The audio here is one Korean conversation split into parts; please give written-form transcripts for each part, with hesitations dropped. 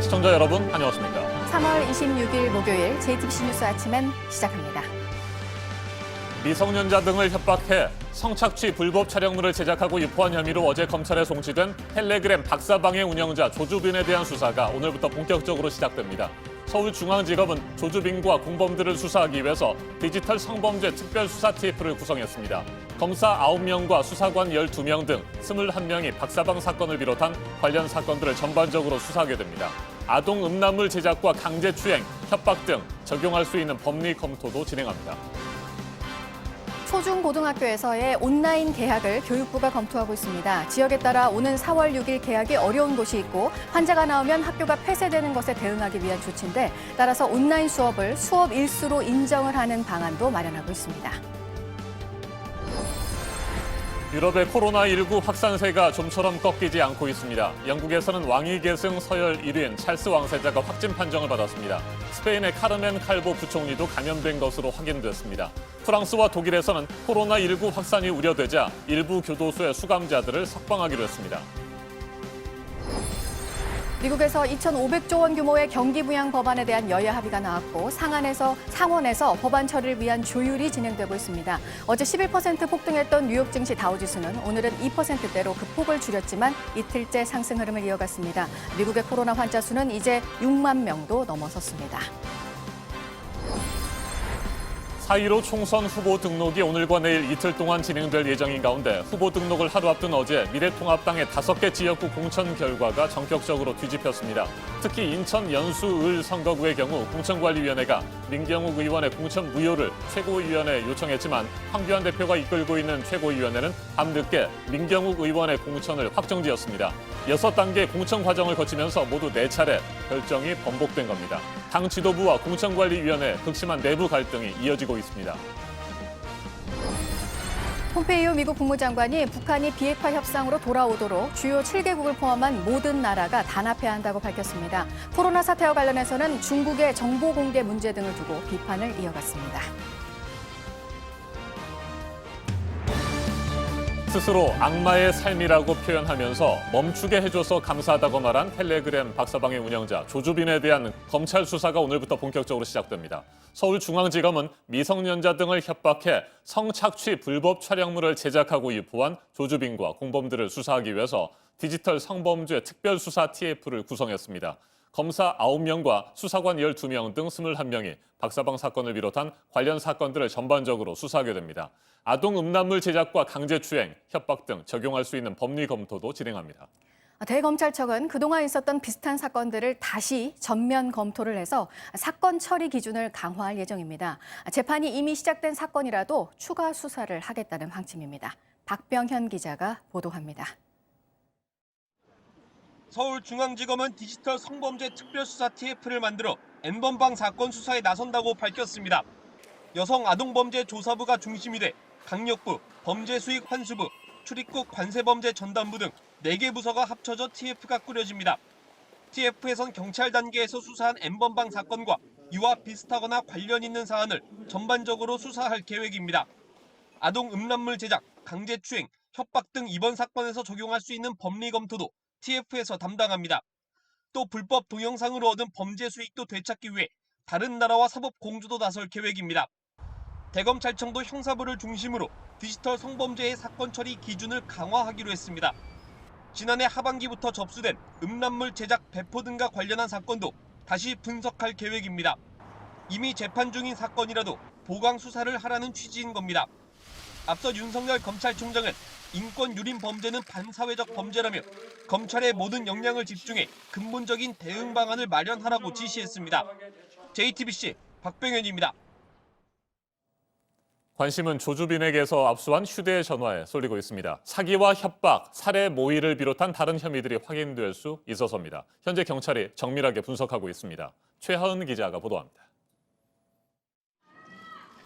시청자 여러분 안녕하십니까? 3월 26일 목요일 JTBC 뉴스 아침엔 시작합니다. 미성년자 등을 협박해 성착취 불법 촬영물을 제작하고 유포한 혐의로 어제 검찰에 송치된 텔레그램 박사방의 운영자 조주빈에 대한 수사가 오늘부터 본격적으로 시작됩니다. 서울중앙지검은 조주빈과 공범들을 수사하기 위해서 디지털 성범죄 특별수사 TF를 구성했습니다. 검사 9명과 수사관 12명 등 21명이 박사방 사건을 비롯한 관련 사건들을 전반적으로 수사하게 됩니다. 아동 음란물 제작과 강제추행, 협박 등 적용할 수 있는 법리 검토도 진행합니다. 초중고등학교에서의 온라인 개학을 교육부가 검토하고 있습니다. 지역에 따라 오는 4월 6일 개학이 어려운 곳이 있고 환자가 나오면 학교가 폐쇄되는 것에 대응하기 위한 조치인데 따라서 온라인 수업을 수업 일수로 인정을 하는 방안도 마련하고 있습니다. 유럽의 코로나19 확산세가 좀처럼 꺾이지 않고 있습니다. 영국에서는 왕위 계승 서열 1위인 찰스 왕세자가 확진 판정을 받았습니다. 스페인의 카르멘 칼보 부총리도 감염된 것으로 확인됐습니다. 프랑스와 독일에서는 코로나19 확산이 우려되자 일부 교도소의 수감자들을 석방하기로 했습니다. 미국에서 2,500조 원 규모의 경기 부양 법안에 대한 여야 합의가 나왔고 상원에서 법안 처리를 위한 조율이 진행되고 있습니다. 어제 11% 폭등했던 뉴욕 증시 다우지수는 오늘은 2%대로 급폭을 줄였지만 이틀째 상승 흐름을 이어갔습니다. 미국의 코로나 환자 수는 이제 6만 명도 넘어섰습니다. 4.15 총선 후보 등록이 오늘과 내일 이틀 동안 진행될 예정인 가운데 후보 등록을 하루 앞둔 어제 미래통합당의 5개 지역구 공천 결과가 전격적으로 뒤집혔습니다. 특히 인천 연수을 선거구의 경우 공천관리위원회가 민경욱 의원의 공천 무효를 최고위원회에 요청했지만 황교안 대표가 이끌고 있는 최고위원회는 밤늦게 민경욱 의원의 공천을 확정지었습니다. 6단계 공천 과정을 거치면서 모두 4차례 결정이 번복된 겁니다. 당 지도부와 공천관리위원회 극심한 내부 갈등이 이어지고 있습니다. 폼페이오 미국 국무장관이 북한이 비핵화 협상으로 돌아오도록 주요 7개국을 포함한 모든 나라가 단합해야 한다고 밝혔습니다. 코로나 사태와 관련해서는 중국의 정보 공개 문제 등을 두고 비판을 이어갔습니다. 스스로 악마의 삶이라고 표현하면서 멈추게 해줘서 감사하다고 말한 텔레그램 박사방의 운영자 조주빈에 대한 검찰 수사가 오늘부터 본격적으로 시작됩니다. 서울중앙지검은 미성년자 등을 협박해 성착취 불법 촬영물을 제작하고 유포한 조주빈과 공범들을 수사하기 위해서 디지털 성범죄 특별수사 TF를 구성했습니다. 검사 9명과 수사관 12명 등 21명이 박사방 사건을 비롯한 관련 사건들을 전반적으로 수사하게 됩니다. 아동 음란물 제작과 강제추행, 협박 등 적용할 수 있는 법리 검토도 진행합니다. 대검찰청은 그동안 있었던 비슷한 사건들을 다시 전면 검토를 해서 사건 처리 기준을 강화할 예정입니다. 재판이 이미 시작된 사건이라도 추가 수사를 하겠다는 방침입니다. 박병현 기자가 보도합니다. 서울중앙지검은 디지털 성범죄 특별수사 TF를 만들어 N번방 사건 수사에 나선다고 밝혔습니다. 여성아동범죄 조사부가 중심이 돼 강력부, 범죄수익 환수부, 출입국 관세범죄 전담부 등 4개 부서가 합쳐져 TF가 꾸려집니다. TF에선 경찰 단계에서 수사한 N번방 사건과 이와 비슷하거나 관련 있는 사안을 전반적으로 수사할 계획입니다. 아동 음란물 제작, 강제추행, 협박 등 이번 사건에서 적용할 수 있는 법리 검토도 TF에서 담당합니다. 또 불법 동영상으로 얻은 범죄 수익도 되찾기 위해 다른 나라와 사법 공조도 나설 계획입니다. 대검찰청도 형사부를 중심으로 디지털 성범죄의 사건 처리 기준을 강화하기로 했습니다. 지난해 하반기부터 접수된 음란물 제작 배포 등과 관련한 사건도 다시 분석할 계획입니다. 이미 재판 중인 사건이라도 보강 수사를 하라는 취지인 겁니다. 앞서 윤석열 검찰총장은 인권 유린 범죄는 반사회적 범죄라며 검찰의 모든 역량을 집중해 근본적인 대응 방안을 마련하라고 지시했습니다. JTBC 박병현입니다. 관심은 조주빈에게서 압수한 휴대전화에 쏠리고 있습니다. 사기와 협박, 살해 모의를 비롯한 다른 혐의들이 확인될 수 있어서입니다. 현재 경찰이 정밀하게 분석하고 있습니다. 최하은 기자가 보도합니다.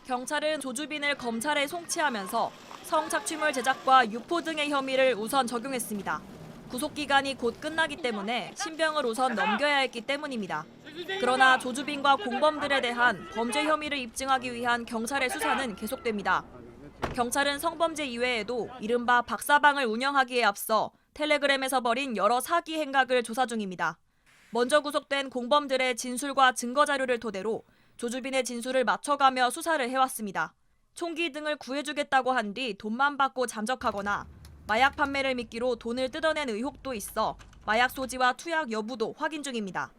경찰은 조주빈을 검찰에 송치하면서 성착취물 제작과 유포 등의 혐의를 우선 적용했습니다. 구속기간이 곧 끝나기 때문에 신병을 우선 넘겨야 했기 때문입니다. 그러나 조주빈과 공범들에 대한 범죄 혐의를 입증하기 위한 경찰의 수사는 계속됩니다. 경찰은 성범죄 이외에도 이른바 박사방을 운영하기에 앞서 텔레그램에서 벌인 여러 사기 행각을 조사 중입니다. 먼저 구속된 공범들의 진술과 증거 자료를 토대로 조주빈의 진술을 맞춰가며 수사를 해왔습니다. 총기 등을 구해주겠다고 한 뒤 돈만 받고 잠적하거나 마약 판매를 미끼로 돈을 뜯어낸 의혹도 있어 마약 소지와 투약 여부도 확인 중입니다.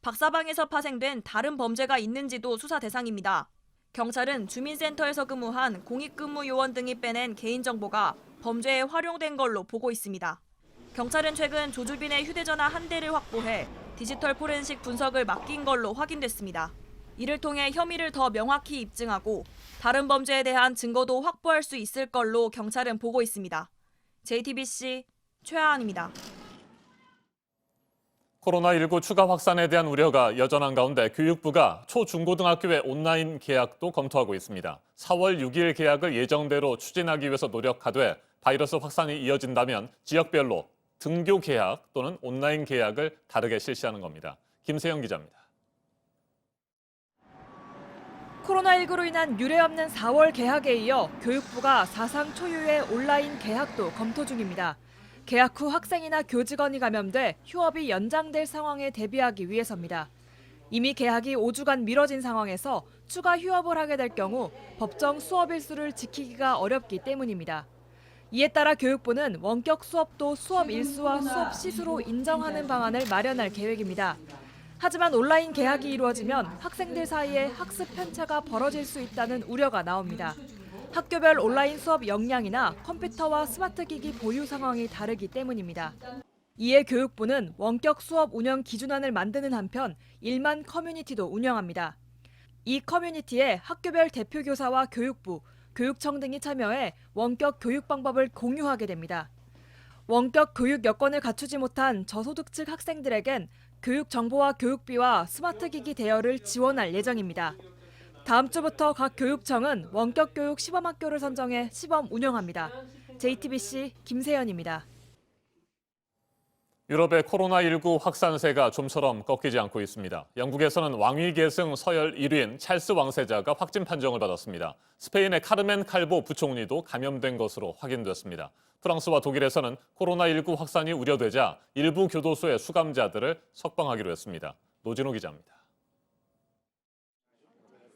박사방에서 파생된 다른 범죄가 있는지도 수사 대상입니다. 경찰은 주민센터에서 근무한 공익근무 요원 등이 빼낸 개인정보가 범죄에 활용된 걸로 보고 있습니다. 경찰은 최근 조주빈의 휴대전화 한 대를 확보해 디지털 포렌식 분석을 맡긴 걸로 확인됐습니다. 이를 통해 혐의를 더 명확히 입증하고 다른 범죄에 대한 증거도 확보할 수 있을 걸로 경찰은 보고 있습니다. JTBC 최하은입니다. 코로나19 추가 확산에 대한 우려가 여전한 가운데 교육부가 초중고등학교의 온라인 개학도 검토하고 있습니다. 4월 6일 개학을 예정대로 추진하기 위해서 노력하되 바이러스 확산이 이어진다면 지역별로 등교 개학 또는 온라인 개학을 다르게 실시하는 겁니다. 김세영 기자입니다. 코로나19로 인한 유례없는 4월 개학에 이어 교육부가 사상 초유의 온라인 개학도 검토 중입니다. 개학 후 학생이나 교직원이 감염돼 휴업이 연장될 상황에 대비하기 위해서입니다. 이미 개학이 5주간 미뤄진 상황에서 추가 휴업을 하게 될 경우 법정 수업 일수를 지키기가 어렵기 때문입니다. 이에 따라 교육부는 원격 수업도 수업 일수와 수업 시수로 인정하는 방안을 마련할 계획입니다. 하지만 온라인 개학이 이루어지면 학생들 사이에 학습 편차가 벌어질 수 있다는 우려가 나옵니다. 학교별 온라인 수업 역량이나 컴퓨터와 스마트 기기 보유 상황이 다르기 때문입니다. 이에 교육부는 원격 수업 운영 기준안을 만드는 한편 1만 커뮤니티도 운영합니다. 이 커뮤니티에 학교별 대표 교사와 교육부, 교육청 등이 참여해 원격 교육 방법을 공유하게 됩니다. 원격 교육 여건을 갖추지 못한 저소득층 학생들에겐 교육 정보와 교육비와 스마트 기기 대여를 지원할 예정입니다. 다음 주부터 각 교육청은 원격 교육 시범학교를 선정해 시범 운영합니다. JTBC 김세연입니다. 유럽의 코로나19 확산세가 좀처럼 꺾이지 않고 있습니다. 영국에서는 왕위 계승 서열 1위인 찰스 왕세자가 확진 판정을 받았습니다. 스페인의 카르멘 칼보 부총리도 감염된 것으로 확인됐습니다. 프랑스와 독일에서는 코로나19 확산이 우려되자 일부 교도소의 수감자들을 석방하기로 했습니다. 노진호 기자입니다.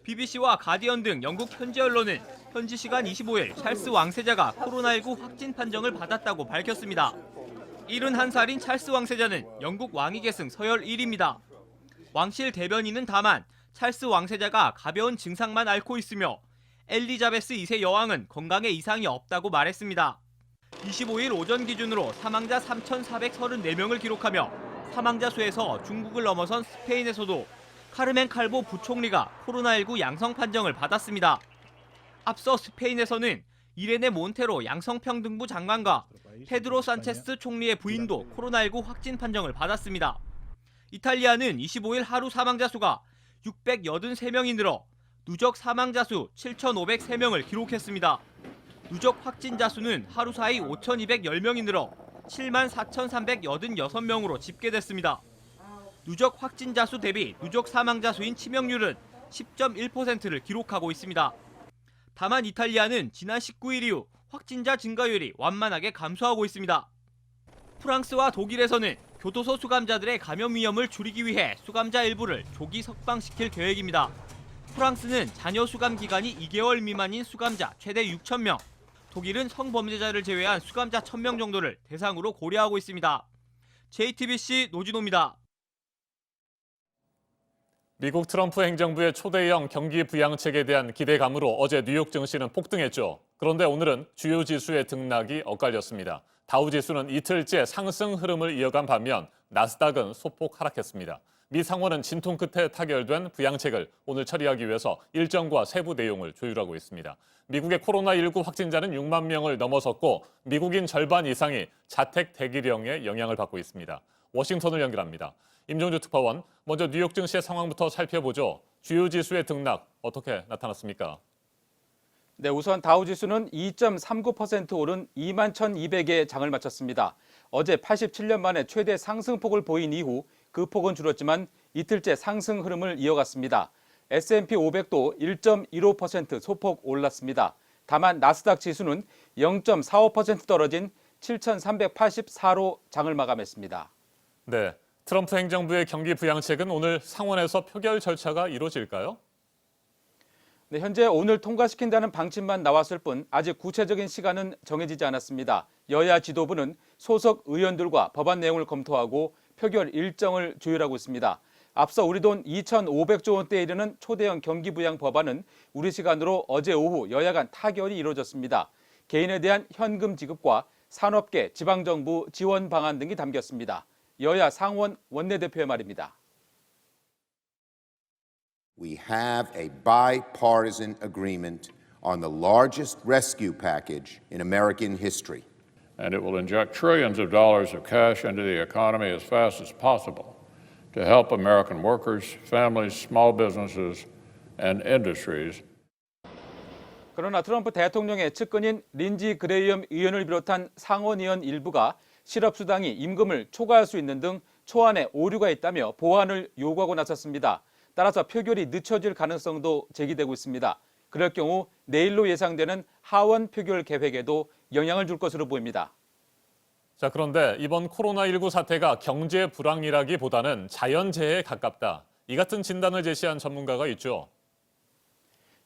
BBC와 가디언 등 영국 현지 언론은 현지 시간 25일 찰스 왕세자가 코로나19 확진 판정을 받았다고 밝혔습니다. 71살인 찰스 왕세자는 영국 왕위 계승 서열 1위입니다. 왕실 대변인은 다만 찰스 왕세자가 가벼운 증상만 앓고 있으며 엘리자베스 2세 여왕은 건강에 이상이 없다고 말했습니다. 25일 오전 기준으로 사망자 3,434명을 기록하며 사망자 수에서 중국을 넘어선 스페인에서도 카르멘 칼보 부총리가 코로나19 양성 판정을 받았습니다. 앞서 스페인에서는 이레네 몬테로 양성평등부 장관과 페드로 산체스 총리의 부인도 코로나19 확진 판정을 받았습니다. 이탈리아는 25일 하루 사망자 수가 683명이 늘어 누적 사망자 수 7,503명을 기록했습니다. 누적 확진자 수는 하루 사이 5,210명이 늘어 74,386명으로 집계됐습니다. 누적 확진자 수 대비 누적 사망자 수인 치명률은 10.1%를 기록하고 있습니다. 다만 이탈리아는 지난 19일 이후 확진자 증가율이 완만하게 감소하고 있습니다. 프랑스와 독일에서는 교도소 수감자들의 감염 위험을 줄이기 위해 수감자 일부를 조기 석방시킬 계획입니다. 프랑스는 잔여 수감 기간이 2개월 미만인 수감자 최대 6,000명, 독일은 성범죄자를 제외한 수감자 1,000명 정도를 대상으로 고려하고 있습니다. JTBC 노진호입니다. 미국 트럼프 행정부의 초대형 경기 부양책에 대한 기대감으로 어제 뉴욕 증시는 폭등했죠. 그런데 오늘은 주요 지수의 등락이 엇갈렸습니다. 다우지수는 이틀째 상승 흐름을 이어간 반면 나스닥은 소폭 하락했습니다. 미 상원은 진통 끝에 타결된 부양책을 오늘 처리하기 위해서 일정과 세부 내용을 조율하고 있습니다. 미국의 코로나19 확진자는 6만 명을 넘어섰고 미국인 절반 이상이 자택 대기령의 영향을 받고 있습니다. 워싱턴을 연결합니다. 임종주 특파원, 먼저 뉴욕 증시의 상황부터 살펴보죠. 주요 지수의 등락 어떻게 나타났습니까? 네, 우선 다우지수는 2.39% 오른 21,200에 장을 마쳤습니다. 어제 87년 만에 최대 상승폭을 보인 이후 그 폭은 줄었지만 이틀째 상승 흐름을 이어갔습니다. S&P 500도 1.15% 소폭 올랐습니다. 다만 나스닥 지수는 0.45% 떨어진 7,384로 장을 마감했습니다. 네, 트럼프 행정부의 경기 부양책은 오늘 상원에서 표결 절차가 이루어질까요? 네, 현재 오늘 통과시킨다는 방침만 나왔을 뿐 아직 구체적인 시간은 정해지지 않았습니다. 여야 지도부는 소속 의원들과 법안 내용을 검토하고 표결 일정을 조율하고 있습니다. 앞서 우리 돈 2,500조 원대에 이르는 초대형 경기 부양 법안은 우리 시간으로 어제 오후 여야 간 타결이 이루어졌습니다. 개인에 대한 현금 지급과 산업계, 지방정부 지원 방안 등이 담겼습니다. 여야 상원 원내대표의 말입니다. We have a bipartisan agreement on the largest rescue package in American history. And it will inject trillions of dollars of cash into the economy as fast as possible to help American workers, families, small businesses, and industries. 그러나 트럼프 대통령의 측근인 린지 그레이엄 의원을 비롯한 상원 의원 일부가 실업수당이 임금을 초과할 수 있는 등 초안에 오류가 있다며 보완을 요구하고 나섰습니다. 따라서 표결이 늦춰질 가능성도 제기되고 있습니다. 그럴 경우 내일로 예상되는 하원 표결 계획에도 영향을 줄 것으로 보입니다. 자, 그런데 이번 코로나19 사태가 경제 불황이라기보다는 자연재해에 가깝다. 이 같은 진단을 제시한 전문가가 있죠.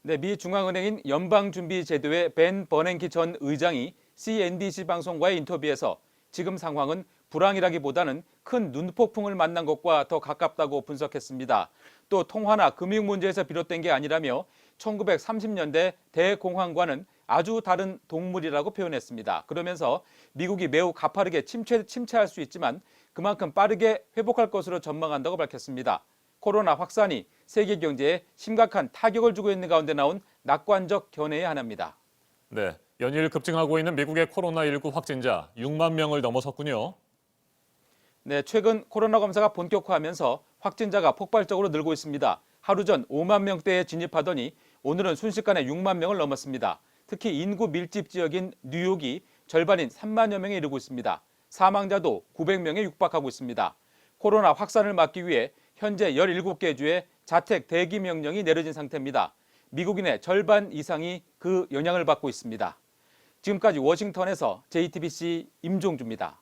네, 미 중앙은행인 연방준비제도의 벤 버냉키 전 의장이 CNBC 방송과의 인터뷰에서 지금 상황은 불황이라기보다는 큰 눈폭풍을 만난 것과 더 가깝다고 분석했습니다. 또 통화나 금융 문제에서 비롯된 게 아니라며 1930년대 대공황과는 아주 다른 동물이라고 표현했습니다. 그러면서 미국이 매우 가파르게 침체할 수 있지만 그만큼 빠르게 회복할 것으로 전망한다고 밝혔습니다. 코로나 확산이 세계 경제에 심각한 타격을 주고 있는 가운데 나온 낙관적 견해의 하나입니다. 네, 연일 급증하고 있는 미국의 코로나19 확진자 6만 명을 넘어섰군요. 네, 최근 코로나 검사가 본격화하면서 확진자가 폭발적으로 늘고 있습니다. 하루 전 5만 명대에 진입하더니 오늘은 순식간에 6만 명을 넘었습니다. 특히 인구 밀집 지역인 뉴욕이 절반인 3만여 명에 이르고 있습니다. 사망자도 900명에 육박하고 있습니다. 코로나 확산을 막기 위해 현재 17개 주에 자택 대기 명령이 내려진 상태입니다. 미국인의 절반 이상이 그 영향을 받고 있습니다. 지금까지 워싱턴에서 JTBC 임종주입니다.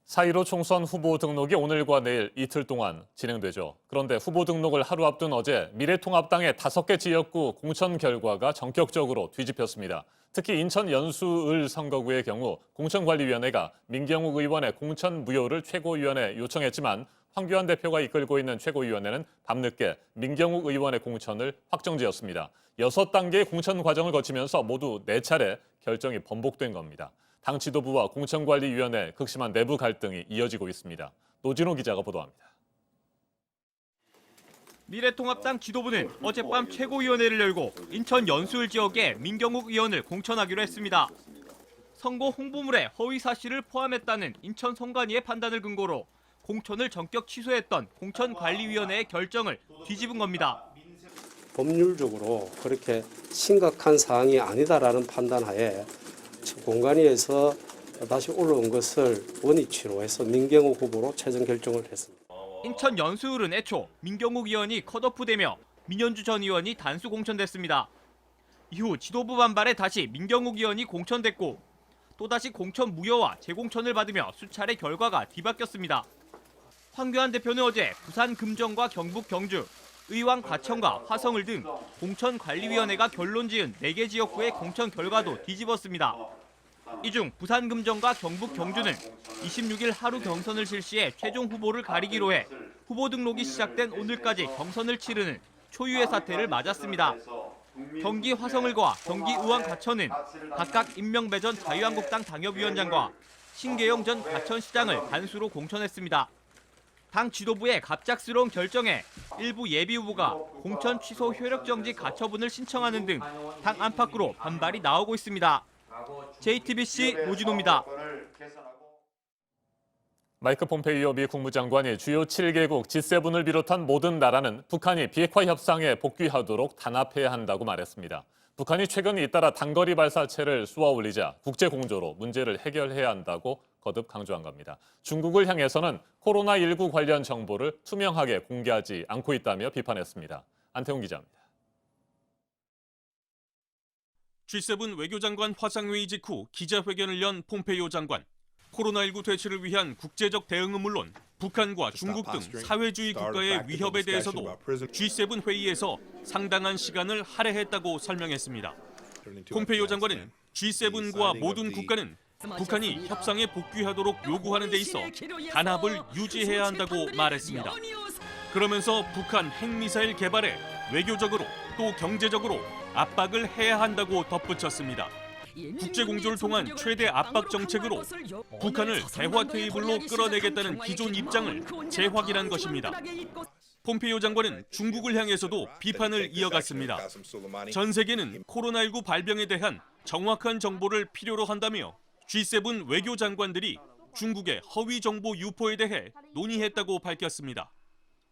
4.15 총선 후보 등록이 오늘과 내일 이틀 동안 진행되죠. 그런데 후보 등록을 하루 앞둔 어제 미래통합당의 5개 지역구 공천 결과가 전격적으로 뒤집혔습니다. 특히 인천 연수을 선거구의 경우 공천관리위원회가 민경욱 의원의 공천 무효를 최고위원회에 요청했지만 황교안 대표가 이끌고 있는 최고위원회는 밤늦게 민경욱 의원의 공천을 확정지었습니다. 6단계의 공천 과정을 거치면서 모두 4차례 결정이 번복된 겁니다. 당 지도부와 공천관리위원회 극심한 내부 갈등이 이어지고 있습니다. 노진호 기자가 보도합니다. 미래통합당 지도부는 어젯밤 최고위원회를 열고 인천 연수을 지역에 민경욱 의원을 공천하기로 했습니다. 선거 홍보물에 허위 사실을 포함했다는 인천 선관위의 판단을 근거로 공천을 전격 취소했던 공천관리위원회의 결정을 뒤집은 겁니다. 법률적으로 그렇게 심각한 사항이 아니다라는 판단하에 공관위에서 다시 올라온 것을 원위치로 해서 민경욱 후보로 최종 결정을 했습니다. 인천 연수을은 애초 민경욱 의원이 컷오프되며 민현주 전 의원이 단수 공천됐습니다. 이후 지도부 반발에 다시 민경욱 의원이 공천됐고 또다시 공천 무효와 재공천을 받으며 수차례 결과가 뒤바뀌었습니다. 황교안 대표는 어제 부산 금정과 경북 경주, 의왕 과천과 화성을 등 공천관리위원회가 결론 지은 4개 지역구의 공천 결과도 뒤집었습니다. 이 중 부산 금정과 경북 경주는 26일 하루 경선을 실시해 최종 후보를 가리기로 해 후보 등록이 시작된 오늘까지 경선을 치르는 초유의 사태를 맞았습니다. 경기 화성을과 경기 의왕 과천은 각각 임명배 전 자유한국당 당협위원장과 신계영 전 과천시장을 단수로 공천했습니다. 당 지도부의 갑작스러운 결정에 일부 예비 후보가 공천 취소 효력정지 가처분을 신청하는 등 당 안팎으로 반발이 나오고 있습니다. JTBC 노진호입니다. 마이크 폼페이오 미 국무장관이 주요 7개국 G7을 비롯한 모든 나라는 북한이 비핵화 협상에 복귀하도록 단합해야 한다고 말했습니다. 북한이 최근 잇따라 단거리 발사체를 쏘아 올리자 국제 공조로 문제를 해결해야 한다고 거듭 강조한 겁니다. 중국을 향해서는 코로나19 관련 정보를 투명하게 공개하지 않고 있다며 비판했습니다. 안태웅 기자입니다. G7 외교장관 화상회의 직후 기자회견을 연 폼페이오 장관. 코로나19 대처를 위한 국제적 대응은 물론 북한과 중국 등 사회주의 국가의 위협에 대해서도 G7 회의에서 상당한 시간을 할애했다고 설명했습니다. 폼페이오 장관은 G7과 모든 국가는 북한이 협상에 복귀하도록 요구하는 데 있어 단합을 유지해야 한다고 말했습니다. 그러면서 북한 핵미사일 개발에 외교적으로 또 경제적으로 압박을 해야 한다고 덧붙였습니다. 국제공조를 통한 최대 압박 정책으로 북한을 대화 테이블로 끌어내겠다는 기존 입장을 재확인한 것입니다. 폼페이오 장관은 중국을 향해서도 비판을 이어갔습니다. 전 세계는 코로나19 발병에 대한 정확한 정보를 필요로 한다며 G7 외교장관들이 중국의 허위 정보 유포에 대해 논의했다고 밝혔습니다.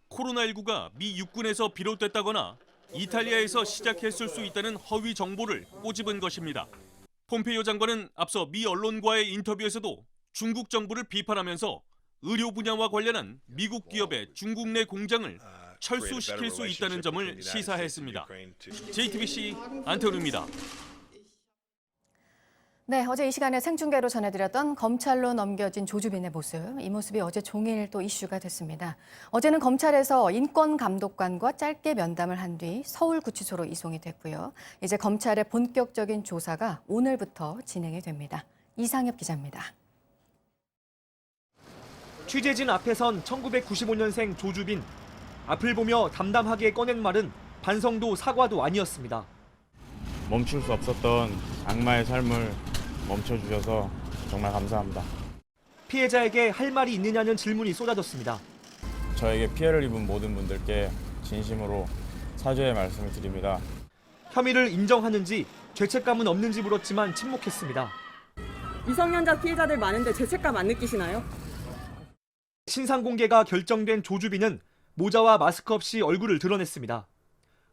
코로나19가 미 육군에서 비롯됐다거나 이탈리아에서 시작했을 수 있다는 허위 정보를 꼬집은 것입니다. 폼페이오 장관은 앞서 미 언론과의 인터뷰에서도 중국 정부를 비판하면서 의료 분야와 관련한 미국 기업의 중국 내 공장을 철수시킬 수 있다는 점을 시사했습니다. JTBC 안태훈입니다. 네, 어제 이 시간에 생중계로 전해드렸던 검찰로 넘겨진 조주빈의 모습. 이 모습이 어제 종일 또 이슈가 됐습니다. 어제는 검찰에서 인권감독관과 짧게 면담을 한 뒤 서울구치소로 이송이 됐고요. 이제 검찰의 본격적인 조사가 오늘부터 진행이 됩니다. 이상엽 기자입니다. 취재진 앞에선 1995년생 조주빈. 앞을 보며 담담하게 꺼낸 말은 반성도 사과도 아니었습니다. 멈출 수 없었던 악마의 삶을 멈춰주셔서 정말 감사합니다. 피해자에게 할 말이 있느냐는 질문이 쏟아졌습니다. 저에게 피해를 입은 모든 분들께 진심으로 사죄의 말씀을 드립니다. 혐의를 인정하는지 죄책감은 없는지 물었지만 침묵했습니다. 미성년자 피해자들 많은데 죄책감 안 느끼시나요? 신상 공개가 결정된 조주빈은 모자와 마스크 없이 얼굴을 드러냈습니다.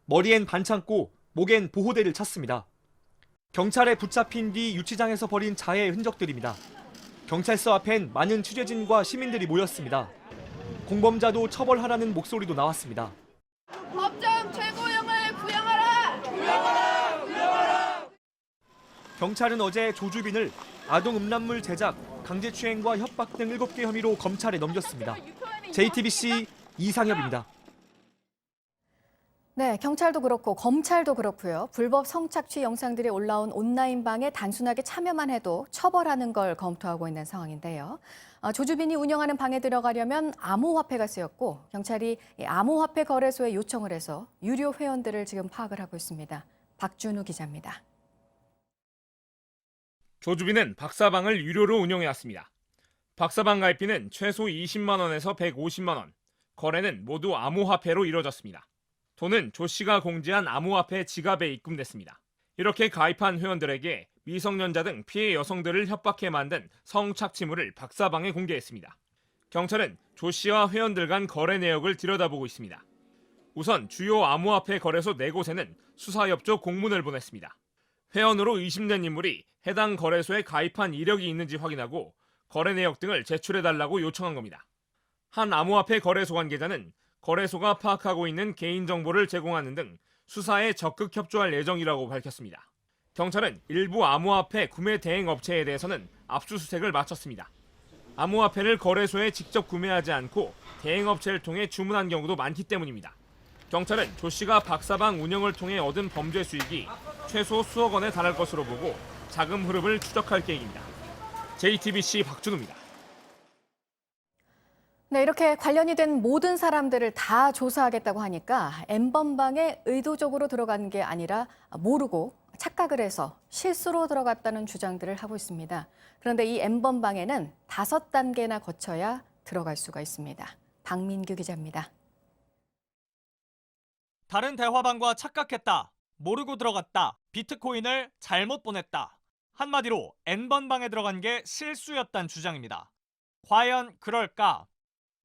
머리엔 반창고, 목엔 보호대를 찼습니다. 경찰에 붙잡힌 뒤 유치장에서 벌인 자해의 흔적들입니다. 경찰서 앞엔 많은 취재진과 시민들이 모였습니다. 공범자도 처벌하라는 목소리도 나왔습니다. 법정 최고형을 구형하라! 구형하라! 구형하라! 경찰은 어제 조주빈을 아동 음란물 제작, 강제추행과 협박 등 7개 혐의로 검찰에 넘겼습니다. JTBC 이상엽입니다. 네, 경찰도 그렇고 검찰도 그렇고요. 불법 성착취 영상들이 올라온 온라인방에 단순하게 참여만 해도 처벌하는 걸 검토하고 있는 상황인데요. 조주빈이 운영하는 방에 들어가려면 암호화폐가 쓰였고 경찰이 암호화폐 거래소에 요청을 해서 유료 회원들을 지금 파악을 하고 있습니다. 박준우 기자입니다. 조주빈은 박사방을 유료로 운영해왔습니다. 박사방 가입비는 최소 20만 원에서 150만 원, 거래는 모두 암호화폐로 이루어졌습니다. 돈은 조 씨가 공지한 암호화폐 지갑에 입금됐습니다. 이렇게 가입한 회원들에게 미성년자 등 피해 여성들을 협박해 만든 성착취물을 박사방에 공개했습니다. 경찰은 조 씨와 회원들 간 거래 내역을 들여다보고 있습니다. 우선 주요 암호화폐 거래소 4곳에는 수사 협조 공문을 보냈습니다. 회원으로 의심된 인물이 해당 거래소에 가입한 이력이 있는지 확인하고 거래 내역 등을 제출해달라고 요청한 겁니다. 한 암호화폐 거래소 관계자는 거래소가 파악하고 있는 개인정보를 제공하는 등 수사에 적극 협조할 예정이라고 밝혔습니다. 경찰은 일부 암호화폐 구매 대행 업체에 대해서는 압수수색을 마쳤습니다. 암호화폐를 거래소에 직접 구매하지 않고 대행업체를 통해 주문한 경우도 많기 때문입니다. 경찰은 조 씨가 박사방 운영을 통해 얻은 범죄 수익이 최소 수억 원에 달할 것으로 보고 자금 흐름을 추적할 계획입니다. JTBC 박준우입니다. 네, 이렇게 관련이 된 모든 사람들을 다 조사하겠다고 하니까 N번방에 의도적으로 들어간 게 아니라 모르고 착각을 해서 실수로 들어갔다는 주장들을 하고 있습니다. 그런데 이 N번방에는 5단계나 거쳐야 들어갈 수가 있습니다. 박민규 기자입니다. 다른 대화방과 착각했다, 모르고 들어갔다, 비트코인을 잘못 보냈다. 한마디로 N번방에 들어간 게 실수였단 주장입니다. 과연 그럴까?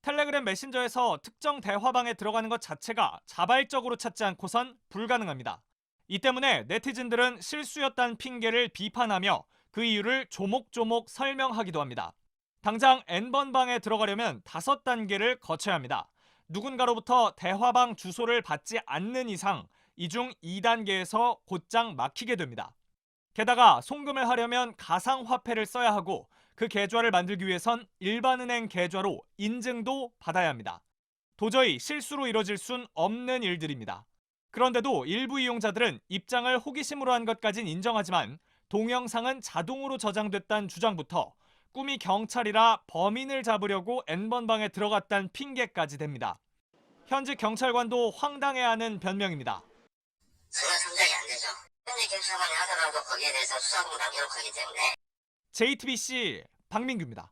텔레그램 메신저에서 특정 대화방에 들어가는 것 자체가 자발적으로 찾지 않고선 불가능합니다. 이 때문에 네티즌들은 실수였다는 핑계를 비판하며 그 이유를 조목조목 설명하기도 합니다. 당장 N번방에 들어가려면 5단계를 거쳐야 합니다. 누군가로부터 대화방 주소를 받지 않는 이상 이 중 2단계에서 곧장 막히게 됩니다. 게다가 송금을 하려면 가상화폐를 써야 하고 그 계좌를 만들기 위해선 일반은행 계좌로 인증도 받아야 합니다. 도저히 실수로 이뤄질 순 없는 일들입니다. 그런데도 일부 이용자들은 입장을 호기심으로 한 것까진 인정하지만 동영상은 자동으로 저장됐다는 주장부터 꿈이 경찰이라 범인을 잡으려고 N번방에 들어갔다는 핑계까지 댑니다. 현직 경찰관도 황당해하는 변명입니다. 그건 상당히 안 되죠. 현직 경찰관이 하더라도 거기에 대해서 수사하고 남기록 하기 때문에. JTBC 박민규입니다.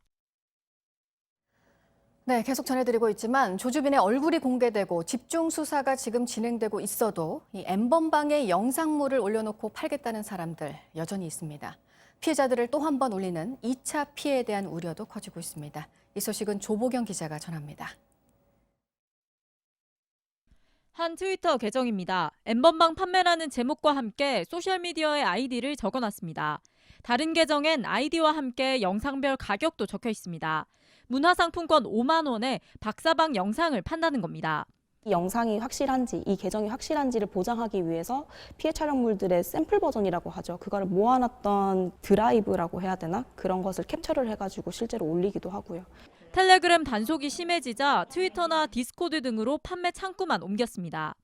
네, 계속 전해드리고 있지만 조주빈의 얼굴이 공개되고 집중 수사가 지금 진행되고 있어도 이 N번방에 영상물을 올려놓고 팔겠다는 사람들 여전히 있습니다. 피해자들을 또 한 번 울리는 2차 피해에 대한 우려도 커지고 있습니다. 이 소식은 조보경 기자가 전합니다. 한 트위터 계정입니다. N번방 판매라는 제목과 함께 소셜미디어의 아이디를 적어놨습니다. 다른 계정엔 아이디와 함께 영상별 가격도 적혀 있습니다. 문화상품권 5만 원에 박사방 영상을 판다는 겁니다. 이 영상이 확실한지, 이 계정이 확실한지를 보장하기 위해서 피해 촬영물들의 샘플 버전이라고 하죠. 그거를 모아놨던 드라이브라고 해야 되나? 그런 것을 캡처를 해가지고 실제로 올리기도 하고요. 텔레그램 단속이 심해지자 트위터나 디스코드 등으로 판매 창구만 옮겼습니다.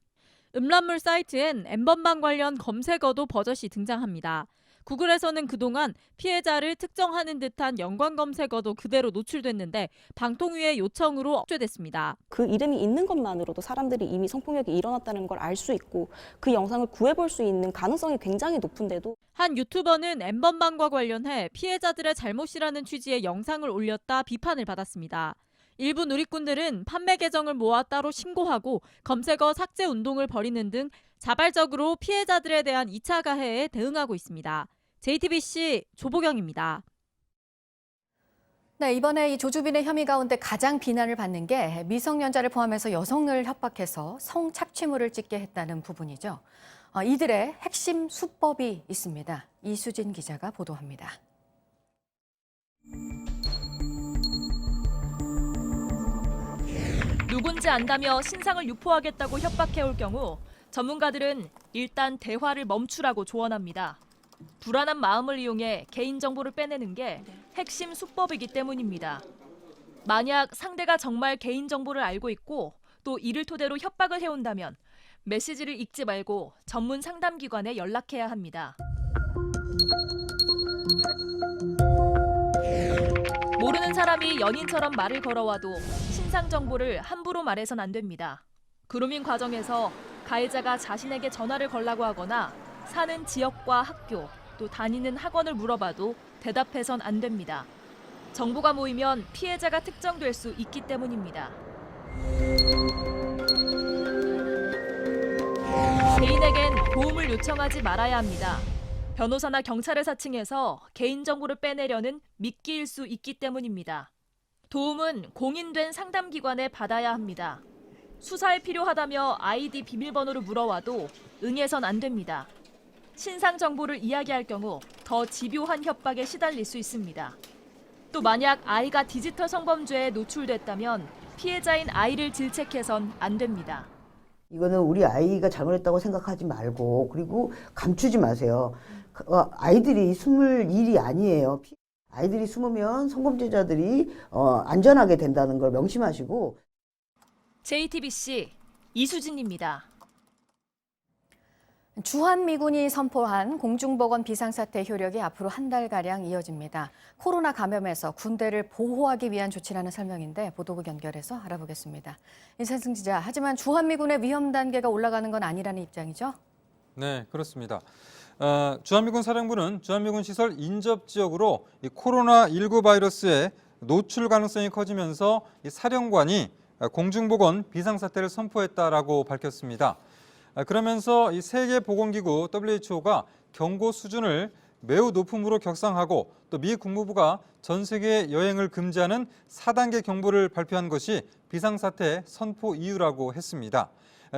음란물 사이트엔 N번방 관련 검색어도 버젓이 등장합니다. 구글에서는 그동안 피해자를 특정하는 듯한 연관 검색어도 그대로 노출됐는데 방통위의 요청으로 억제됐습니다. 그 이름이 있는 것만으로도 사람들이 이미 성폭력이 일어났다는 걸 알 수 있고 그 영상을 구해볼 수 있는 가능성이 굉장히 높은데도 한 유튜버는 N번방과 관련해 피해자들의 잘못이라는 취지의 영상을 올렸다 비판을 받았습니다. 일부 누리꾼들은 판매 계정을 모아 따로 신고하고 검색어 삭제 운동을 벌이는 등 자발적으로 피해자들에 대한 2차 가해에 대응하고 있습니다. JTBC 조보경입니다. 네, 이번에 이 조주빈의 혐의 가운데 가장 비난을 받는 게 미성년자를 포함해서 여성을 협박해서 성착취물을 찍게 했다는 부분이죠. 이들의 핵심 수법이 있습니다. 이수진 기자가 보도합니다. 누군지 안다며 신상을 유포하겠다고 협박해올 경우 전문가들은 일단 대화를 멈추라고 조언합니다. 불안한 마음을 이용해 개인정보를 빼내는 게 핵심 수법이기 때문입니다. 만약 상대가 정말 개인정보를 알고 있고 또 이를 토대로 협박을 해온다면 메시지를 읽지 말고 전문 상담기관에 연락해야 합니다. 모르는 사람이 연인처럼 말을 걸어와도 신상 정보를 함부로 말해선 안 됩니다. 그루밍 과정에서 가해자가 자신에게 전화를 걸라고 하거나 사는 지역과 학교, 또 다니는 학원을 물어봐도 대답해선 안 됩니다. 정보가 모이면 피해자가 특정될 수 있기 때문입니다. 개인에겐 도움을 요청하지 말아야 합니다. 변호사나 경찰을 사칭해서 개인정보를 빼내려는 미끼일 수 있기 때문입니다. 도움은 공인된 상담기관에 받아야 합니다. 수사에 필요하다며 아이디 비밀번호를 물어와도 응해선 안 됩니다. 신상 정보를 이야기할 경우 더 집요한 협박에 시달릴 수 있습니다. 또 만약 아이가 디지털 성범죄에 노출됐다면 피해자인 아이를 질책해선 안 됩니다. 이거는 우리 아이가 잘못했다고 생각하지 말고 그리고 감추지 마세요. 아이들이 숨을 일이 아니에요. 아이들이 숨으면 성범죄자들이 안전하게 된다는 걸 명심하시고. JTBC 이수진입니다. 주한미군이 선포한 공중보건 비상사태 효력이 앞으로 한 달가량 이어집니다. 코로나 감염에서 군대를 보호하기 위한 조치라는 설명인데 보도국 연결해서 알아보겠습니다. 인산승 기자, 하지만 주한미군의 위험 단계가 올라가는 건 아니라는 입장이죠? 네, 그렇습니다. 주한미군 사령부는 주한미군 시설 인접 지역으로 이 코로나19 바이러스의 노출 가능성이 커지면서 이 사령관이 공중보건 비상사태를 선포했다라고 밝혔습니다. 그러면서 이 세계보건기구 WHO가 경고 수준을 매우 높음으로 격상하고 또 미 국무부가 전 세계 여행을 금지하는 4단계 경보를 발표한 것이 비상사태 선포 이유라고 했습니다.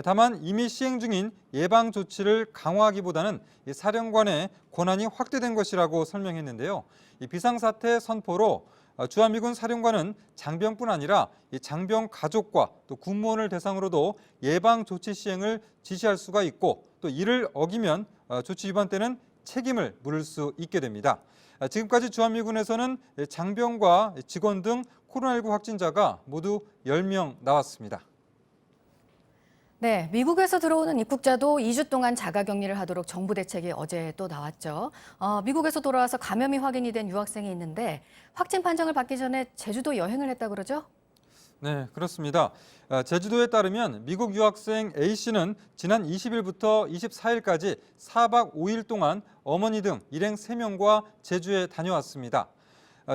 다만 이미 시행 중인 예방 조치를 강화하기보다는 이 사령관의 권한이 확대된 것이라고 설명했는데요. 이 비상사태 선포로 주한미군 사령관은 장병뿐 아니라 이 장병 가족과 또 군무원을 대상으로도 예방 조치 시행을 지시할 수가 있고 또 이를 어기면 조치 위반 때는 책임을 물을 수 있게 됩니다. 지금까지 주한미군에서는 장병과 직원 등 코로나19 확진자가 모두 10명 나왔습니다. 네, 미국에서 들어오는 입국자도 2주 동안 자가격리를 하도록 정부 대책이 어제 또 나왔죠. 미국에서 돌아와서 감염이 확인이 된 유학생이 있는데 확진 판정을 받기 전에 제주도 여행을 했다고 그러죠? 네, 그렇습니다. 제주도에 따르면 미국 유학생 A씨는 지난 20일부터 24일까지 4박 5일 동안 어머니 등 일행 3명과 제주에 다녀왔습니다.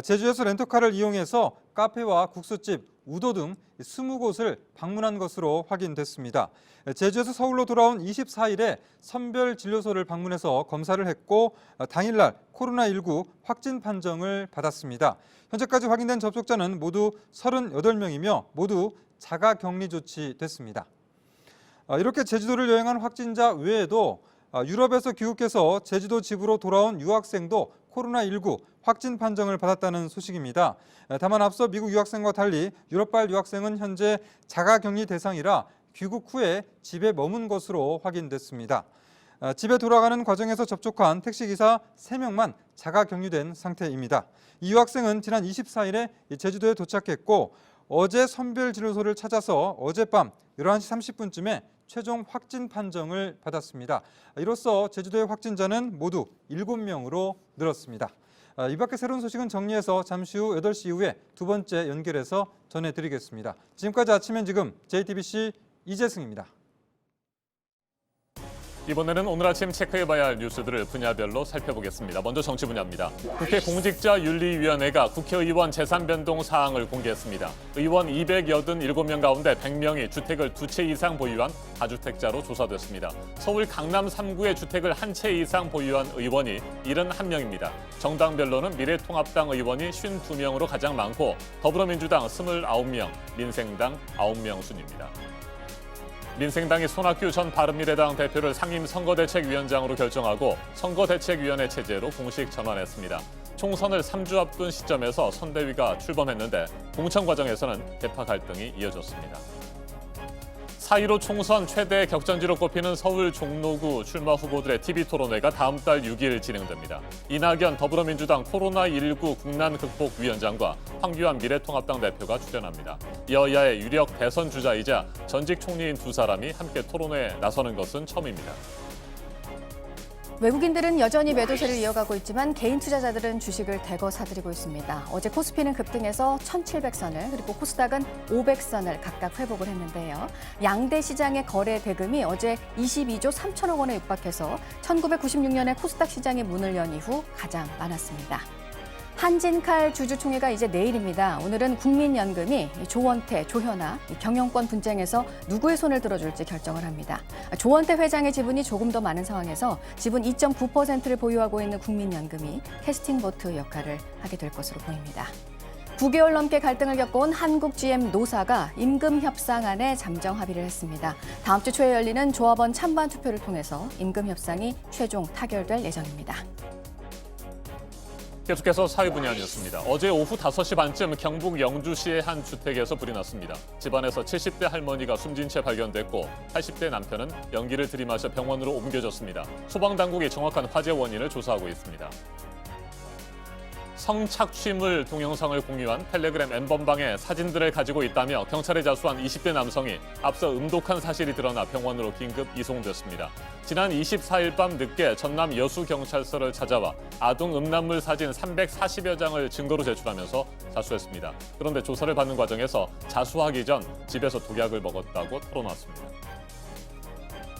제주에서 렌터카를 이용해서 카페와 국수집, 우도 등 20곳을 방문한 것으로 확인됐습니다. 제주에서 서울로 돌아온 24일에 선별진료소를 방문해서 검사를 했고 당일날 코로나19 확진 판정을 받았습니다. 현재까지 확인된 접촉자는 모두 38명이며 모두 자가격리 조치됐습니다. 이렇게 제주도를 여행한 확진자 외에도 유럽에서 귀국해서 제주도 집으로 돌아온 유학생도 코로나19 확진 판정을 받았다는 소식입니다. 다만 앞서 미국 유학생과 달리 유럽발 유학생은 현재 자가격리 대상이라 귀국 후에 집에 머문 것으로 확인됐습니다. 집에 돌아가는 과정에서 접촉한 택시기사 3명만 자가격리된 상태입니다. 이 유학생은 지난 24일에 제주도에 도착했고 어제 선별진료소를 찾아서 어젯밤 11시 30분쯤에 최종 확진 판정을 받았습니다. 이로써 제주도의 확진자는 모두 7명으로 늘었습니다. 이 밖에 새로운 소식은 정리해서 잠시 후 8시 이후에 두 번째 연결해서 전해드리겠습니다. 지금까지 아침엔 지금 JTBC 이재승입니다. 이번에는 오늘 아침 체크해봐야 할 뉴스들을 분야별로 살펴보겠습니다. 먼저 정치 분야입니다. 국회 공직자윤리위원회가 국회의원 재산 변동 사항을 공개했습니다. 의원 287명 가운데 100명이 주택을 2채 이상 보유한 다주택자로 조사됐습니다. 서울 강남 3구의 주택을 1채 이상 보유한 의원이 71명입니다. 정당별로는 미래통합당 의원이 52명으로 가장 많고 더불어민주당 29명, 민생당 9명 순입니다. 민생당이 손학규 전 바른미래당 대표를 상임 선거대책위원장으로 결정하고 선거대책위원회 체제로 공식 전환했습니다. 총선을 3주 앞둔 시점에서 선대위가 출범했는데 공천 과정에서는 대파 갈등이 이어졌습니다. 4.15 총선 최대 격전지로 꼽히는 서울 종로구 출마 후보들의 TV토론회가 다음 달 6일 진행됩니다. 이낙연 더불어민주당 코로나19 국난극복위원장과 황교안 미래통합당 대표가 출연합니다. 여야의 유력 대선 주자이자 전직 총리인 두 사람이 함께 토론회에 나서는 것은 처음입니다. 외국인들은 여전히 매도세를 이어가고 있지만 개인 투자자들은 주식을 대거 사들이고 있습니다. 어제 코스피는 급등해서 1,700선을 그리고 코스닥은 500선을 각각 회복을 했는데요. 양대 시장의 거래 대금이 어제 22조 3천억 원에 육박해서 1996년에 코스닥 시장이 문을 연 이후 가장 많았습니다. 한진칼 주주총회가 이제 내일입니다. 오늘은 국민연금이 조원태, 조현아 경영권 분쟁에서 누구의 손을 들어줄지 결정을 합니다. 조원태 회장의 지분이 조금 더 많은 상황에서 지분 2.9%를 보유하고 있는 국민연금이 캐스팅 보트 역할을 하게 될 것으로 보입니다. 9개월 넘게 갈등을 겪어온 한국 GM 노사가 임금 협상안에 잠정 합의를 했습니다. 다음 주 초에 열리는 조합원 찬반 투표를 통해서 임금 협상이 최종 타결될 예정입니다. 계속해서 사회 분야 뉴스입니다. 어제 오후 5시 반쯤 경북 영주시의 한 주택에서 불이 났습니다. 집안에서 70대 할머니가 숨진 채 발견됐고 80대 남편은 연기를 들이마셔 병원으로 옮겨졌습니다. 소방당국이 정확한 화재 원인을 조사하고 있습니다. 성착취물 동영상을 공유한 텔레그램 N번방에 사진들을 가지고 있다며 경찰에 자수한 20대 남성이 앞서 음독한 사실이 드러나 병원으로 긴급 이송됐습니다. 지난 24일 밤 늦게 전남 여수경찰서를 찾아와 아동 음란물 사진 340여 장을 증거로 제출하면서 자수했습니다. 그런데 조사를 받는 과정에서 자수하기 전 집에서 독약을 먹었다고 털어놨습니다.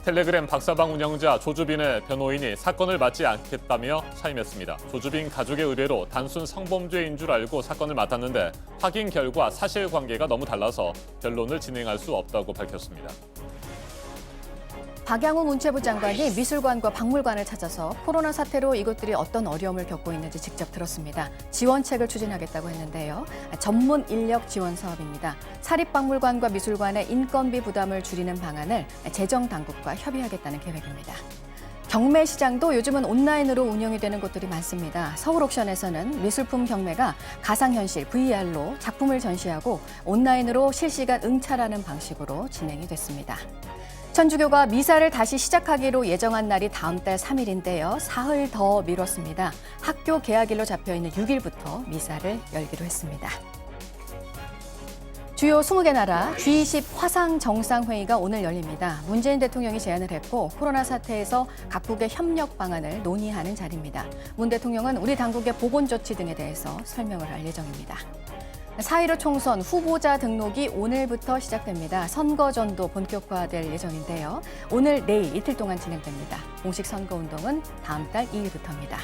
텔레그램 박사방 운영자 조주빈의 변호인이 사건을 맡지 않겠다며 사임했습니다. 조주빈 가족의 의뢰로 단순 성범죄인 줄 알고 사건을 맡았는데 확인 결과 사실관계가 너무 달라서 변론을 진행할 수 없다고 밝혔습니다. 박양우 문체부 장관이 미술관과 박물관을 찾아서 코로나 사태로 이곳들이 어떤 어려움을 겪고 있는지 직접 들었습니다. 지원책을 추진하겠다고 했는데요. 전문 인력 지원 사업입니다. 사립박물관과 미술관의 인건비 부담을 줄이는 방안을 재정당국과 협의하겠다는 계획입니다. 경매 시장도 요즘은 온라인으로 운영이 되는 곳들이 많습니다. 서울 옥션에서는 미술품 경매가 가상현실 VR로 작품을 전시하고 온라인으로 실시간 응찰하는 방식으로 진행이 됐습니다. 천주교가 미사를 다시 시작하기로 예정한 날이 다음 달 3일인데요. 사흘 더 미뤘습니다. 학교 개학일로 잡혀있는 6일부터 미사를 열기로 했습니다. 주요 20개 나라 G20 화상 정상회의가 오늘 열립니다. 문재인 대통령이 제안을 했고 코로나 사태에서 각국의 협력 방안을 논의하는 자리입니다. 문 대통령은 우리 당국의 보건 조치 등에 대해서 설명을 할 예정입니다. 4.15 총선 후보자 등록이 오늘부터 시작됩니다. 선거전도 본격화될 예정인데요. 오늘, 내일 이틀 동안 진행됩니다. 공식 선거운동은 다음 달 2일부터입니다.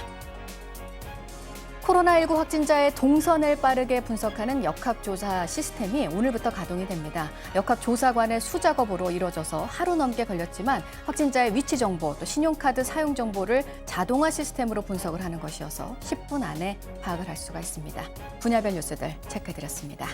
코로나19 확진자의 동선을 빠르게 분석하는 역학조사 시스템이 오늘부터 가동이 됩니다. 역학조사관의 수작업으로 이뤄져서 하루 넘게 걸렸지만 확진자의 위치 정보 또 신용카드 사용 정보를 자동화 시스템으로 분석을 하는 것이어서 10분 안에 파악을 할 수가 있습니다. 분야별 뉴스들 체크해드렸습니다.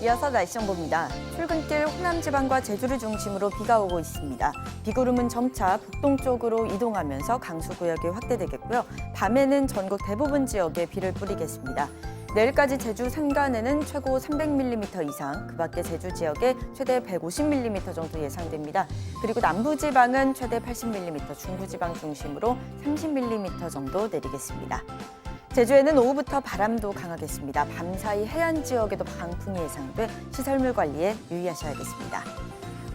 이어서 날씨 정보입니다. 출근길 호남 지방과 제주를 중심으로 비가 오고 있습니다. 비구름은 점차 북동쪽으로 이동하면서 강수구역이 확대되겠고요. 밤에는 전국 대부분 지역에 비를 뿌리겠습니다. 내일까지 제주 산간에는 최고 300mm 이상, 그 밖에 제주 지역에 최대 150mm 정도 예상됩니다. 그리고 남부지방은 최대 80mm, 중부지방 중심으로 30mm 정도 내리겠습니다. 제주에는 오후부터 바람도 강하겠습니다. 밤사이 해안 지역에도 강풍이 예상돼 시설물 관리에 유의하셔야겠습니다.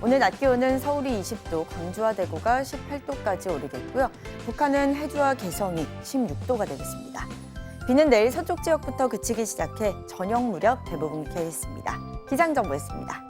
오늘 낮 기온은 서울이 20도, 광주와 대구가 18도까지 오르겠고요. 북한은 해주와 개성이 16도가 되겠습니다. 비는 내일 서쪽 지역부터 그치기 시작해 저녁 무렵 대부분 피하겠습니다. 기상정보였습니다.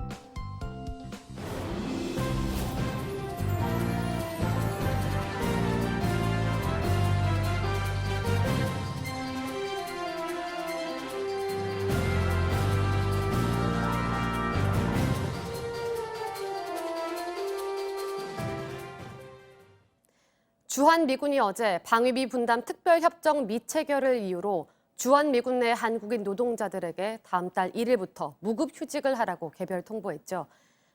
주한미군이 어제 방위비 분담 특별협정 미체결을 이유로 주한미군 내 한국인 노동자들에게 다음 달 1일부터 무급휴직을 하라고 개별 통보했죠.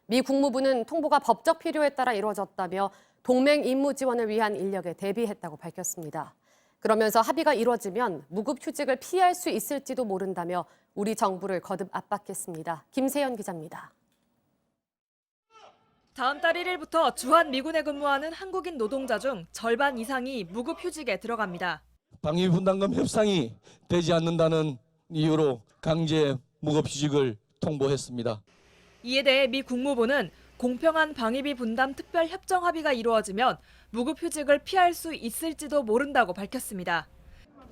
미 국무부는 통보가 법적 필요에 따라 이루어졌다며 동맹 임무 지원을 위한 인력에 대비했다고 밝혔습니다. 그러면서 합의가 이루어지면 무급휴직을 피할 수 있을지도 모른다며 우리 정부를 거듭 압박했습니다. 김세연 기자입니다. 다음 달 1일부터 주한미군에 근무하는 한국인 노동자 중 절반 이상이 무급휴직에 들어갑니다. 방위비 분담금 협상이 되지 않는다는 이유로 강제 무급휴직을 통보했습니다. 이에 대해 미 국무부는 공평한 방위비 분담 특별협정 합의가 이루어지면 무급휴직을 피할 수 있을지도 모른다고 밝혔습니다.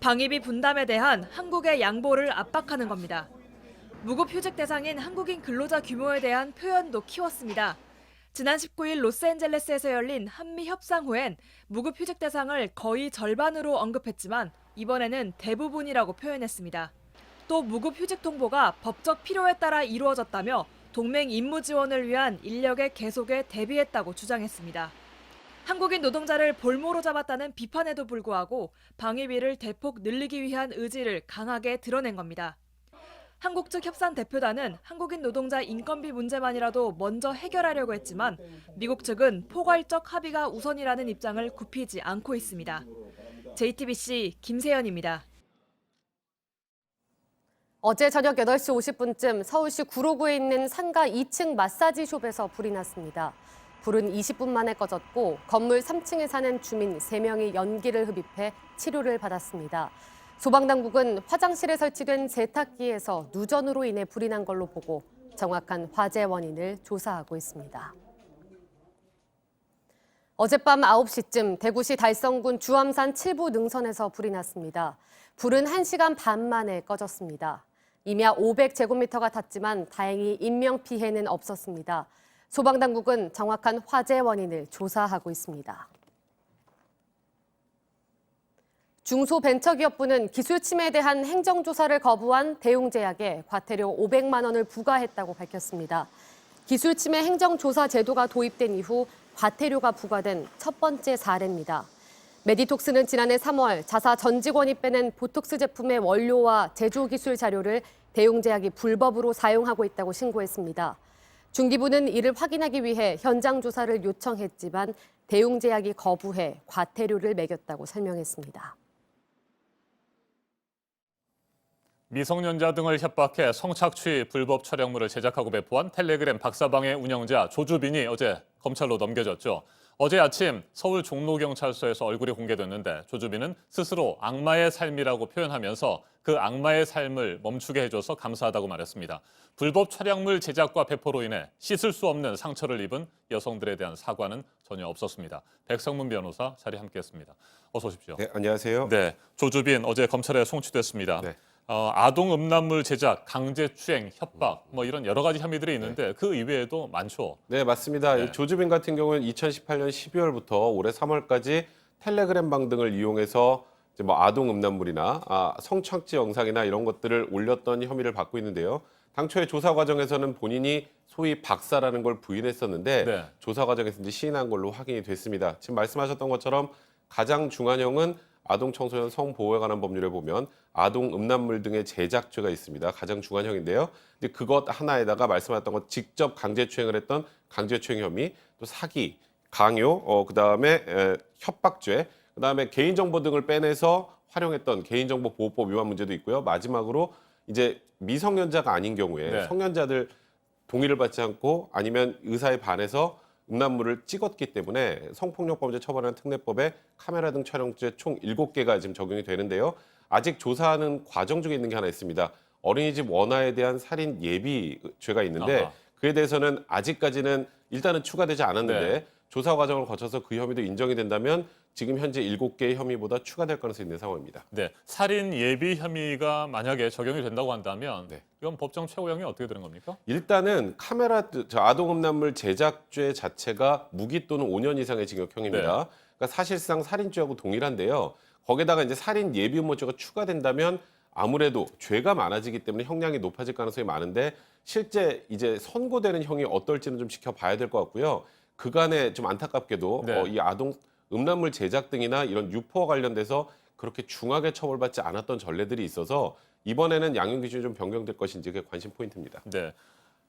방위비 분담에 대한 한국의 양보를 압박하는 겁니다. 무급휴직 대상인 한국인 근로자 규모에 대한 표현도 키웠습니다. 지난 19일 로스앤젤레스에서 열린 한미 협상 후엔 무급휴직 대상을 거의 절반으로 언급했지만 이번에는 대부분이라고 표현했습니다. 또 무급휴직 통보가 법적 필요에 따라 이루어졌다며 동맹 임무 지원을 위한 인력의 계속에 대비했다고 주장했습니다. 한국인 노동자를 볼모로 잡았다는 비판에도 불구하고 방위비를 대폭 늘리기 위한 의지를 강하게 드러낸 겁니다. 한국 측 협상 대표단은 한국인 노동자 인건비 문제만이라도 먼저 해결하려고 했지만 미국 측은 포괄적 합의가 우선이라는 입장을 굽히지 않고 있습니다. JTBC 김세연입니다. 어제 저녁 8시 50분쯤 서울시 구로구에 있는 상가 2층 마사지숍에서 불이 났습니다. 불은 20분 만에 꺼졌고 건물 3층에 사는 주민 3명이 연기를 흡입해 치료를 받았습니다. 소방당국은 화장실에 설치된 세탁기에서 누전으로 인해 불이 난 걸로 보고 정확한 화재 원인을 조사하고 있습니다. 어젯밤 9시쯤 대구시 달성군 주암산 7부 능선에서 불이 났습니다. 불은 1시간 반 만에 꺼졌습니다. 임야 500제곱미터가 탔지만 다행히 인명피해는 없었습니다. 소방당국은 정확한 화재 원인을 조사하고 있습니다. 중소벤처기업부는 기술 침해에 대한 행정조사를 거부한 대웅제약에 과태료 500만 원을 부과했다고 밝혔습니다. 기술 침해 행정조사 제도가 도입된 이후 과태료가 부과된 첫 번째 사례입니다. 메디톡스는 지난해 3월 자사 전 직원이 빼낸 보톡스 제품의 원료와 제조기술 자료를 대웅제약이 불법으로 사용하고 있다고 신고했습니다. 중기부는 이를 확인하기 위해 현장 조사를 요청했지만 대웅제약이 거부해 과태료를 매겼다고 설명했습니다. 미성년자 등을 협박해 성착취 불법 촬영물을 제작하고 배포한 텔레그램 박사방의 운영자 조주빈이 어제 검찰로 넘겨졌죠. 어제 아침 서울 종로경찰서에서 얼굴이 공개됐는데 조주빈은 스스로 악마의 삶이라고 표현하면서 그 악마의 삶을 멈추게 해줘서 감사하다고 말했습니다. 불법 촬영물 제작과 배포로 인해 씻을 수 없는 상처를 입은 여성들에 대한 사과는 전혀 없었습니다. 백성문 변호사 자리 함께했습니다. 어서 오십시오. 네, 안녕하세요. 네, 조주빈 어제 검찰에 송치됐습니다. 네. 아동 음란물 제작, 강제추행, 협박 뭐 이런 여러 가지 혐의들이 있는데 그 이외에도 많죠. 네, 맞습니다. 네. 이 조주빈 같은 경우는 2018년 12월부터 올해 3월까지 텔레그램 방 등을 이용해서 이제 뭐 아동 음란물이나 성착취 영상이나 이런 것들을 올렸던 혐의를 받고 있는데요. 당초에 조사 과정에서는 본인이 소위 박사라는 걸 부인했었는데 네. 조사 과정에서 이제 시인한 걸로 확인이 됐습니다. 지금 말씀하셨던 것처럼 가장 중한형은 아동 청소년 성보호에 관한 법률에 보면 아동 음란물 등의 제작죄가 있습니다. 가장 중한형인데요. 근데 그것 하나에다가 말씀하셨던 것 직접 강제추행을 했던 강제추행 혐의, 또 사기, 강요, 그다음에 협박죄, 그다음에 개인정보 등을 빼내서 활용했던 개인정보보호법 위반 문제도 있고요. 마지막으로 이제 미성년자가 아닌 경우에 네. 성년자들 동의를 받지 않고 아니면 의사에 반해서 음란물을 찍었기 때문에 성폭력범죄 처벌하는 특례법에 카메라 등 촬영죄 총 7개가 지금 적용이 되는데요. 아직 조사하는 과정 중에 있는 게 하나 있습니다. 어린이집 원아에 대한 살인 예비죄가 있는데 아하. 그에 대해서는 아직까지는 일단은 추가되지 않았는데 네. 조사 과정을 거쳐서 그 혐의도 인정이 된다면 지금 현재 7개의 혐의보다 추가될 가능성이 있는 상황입니다. 네, 살인 예비 혐의가 만약에 적용이 된다고 한다면 네. 이건 법정 최고형이 어떻게 되는 겁니까? 일단은 아동 음란물 제작죄 자체가 무기 또는 5년 이상의 징역형입니다. 네. 그러니까 사실상 살인죄하고 동일한데요. 거기다가 이제 살인 예비 음모죄가 추가된다면 아무래도 죄가 많아지기 때문에 형량이 높아질 가능성이 많은데 실제 이제 선고되는 형이 어떨지는 좀 지켜봐야 될 것 같고요. 그간에 좀 안타깝게도 네. 이 아동 음란물 제작 등이나 이런 유포와 관련돼서 그렇게 중하게 처벌받지 않았던 전례들이 있어서 이번에는 양형 기준이 좀 변경될 것인지 그게 관심 포인트입니다. 네.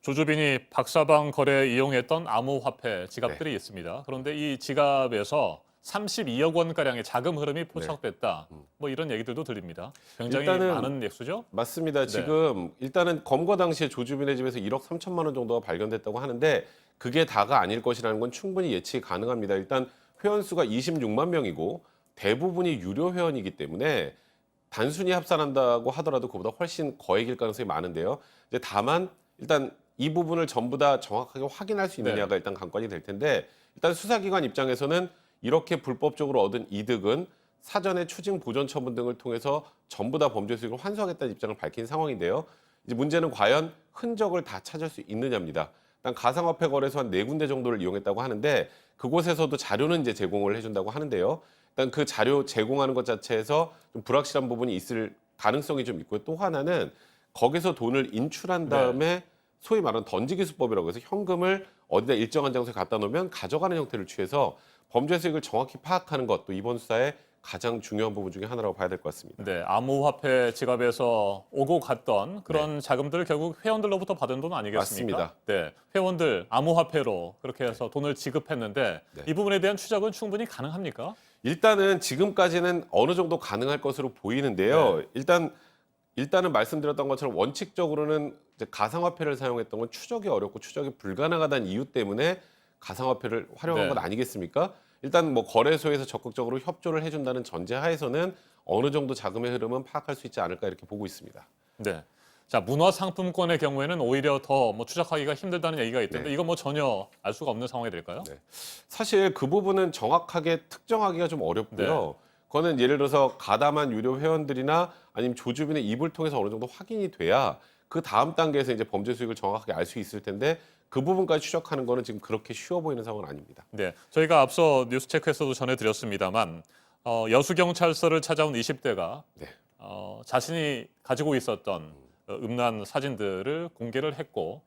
조주빈이 박사방 거래에 이용했던 암호화폐 지갑들이 네. 있습니다. 그런데 이 지갑에서 32억 원가량의 자금 흐름이 포착됐다. 뭐 이런 얘기들도 들립니다. 굉장히 일단은 많은 액수죠? 맞습니다. 네. 지금 일단은 검거 당시에 조주빈의 집에서 1억 3천만 원 정도가 발견됐다고 하는데 그게 다가 아닐 것이라는 건 충분히 예측이 가능합니다. 일단 회원 수가 26만 명이고 대부분이 유료 회원이기 때문에 단순히 합산한다고 하더라도 그보다 훨씬 거액일 가능성이 많은데요. 이제 다만 일단 이 부분을 전부 다 정확하게 확인할 수 있느냐가 일단 관건이 될 텐데 일단 수사기관 입장에서는 이렇게 불법적으로 얻은 이득은 사전에 추징 보전 처분 등을 통해서 전부 다 범죄 수익을 환수하겠다는 입장을 밝힌 상황인데요. 이제 문제는 과연 흔적을 다 찾을 수 있느냐입니다. 일단 가상화폐 거래소 한 4군데 정도를 이용했다고 하는데 그곳에서도 자료는 이제 제공을 해준다고 하는데요. 일단 그 자료 제공하는 것 자체에서 좀 불확실한 부분이 있을 가능성이 좀 있고요. 또 하나는 거기서 돈을 인출한 다음에 소위 말하는 던지기 수법이라고 해서 현금을 어디다 일정한 장소에 갖다 놓으면 가져가는 형태를 취해서 범죄 수익을 정확히 파악하는 것도 이번 수사의 가장 중요한 부분 중에 하나라고 봐야 될 것 같습니다. 네, 암호화폐 지갑에서 오고 갔던 그런 자금들을 결국 회원들로부터 받은 돈 아니겠습니까? 맞습니다. 네, 회원들 암호화폐로 그렇게 해서 돈을 지급했는데 이 부분에 대한 추적은 충분히 가능합니까? 일단은 지금까지는 어느 정도 가능할 것으로 보이는데요. 일단은 말씀드렸던 것처럼 원칙적으로는 이제 가상화폐를 사용했던 건 추적이 어렵고 추적이 불가능하다는 이유 때문에 가상화폐를 활용한 것 아니겠습니까? 일단 뭐 거래소에서 적극적으로 협조를 해준다는 전제 하에서는 어느 정도 자금의 흐름은 파악할 수 있지 않을까 이렇게 보고 있습니다. 네. 자, 문화상품권의 경우에는 오히려 더 뭐 추적하기가 힘들다는 얘기가 있던데 이건 뭐 전혀 알 수가 없는 상황이 될까요? 사실 그 부분은 정확하게 특정하기가 좀 어렵고요. 그거는 예를 들어서 가담한 유료 회원들이나 아니면 조주빈의 입을 통해서 어느 정도 확인이 돼야 그 다음 단계에서 이제 범죄 수익을 정확하게 알 수 있을 텐데 그 부분까지 추적하는 거는 지금 그렇게 쉬워 보이는 상황은 아닙니다. 네, 저희가 앞서 뉴스체크에서도 전해드렸습니다만 여수경찰서를 찾아온 20대가 자신이 가지고 있었던 음란 사진들을 공개를 했고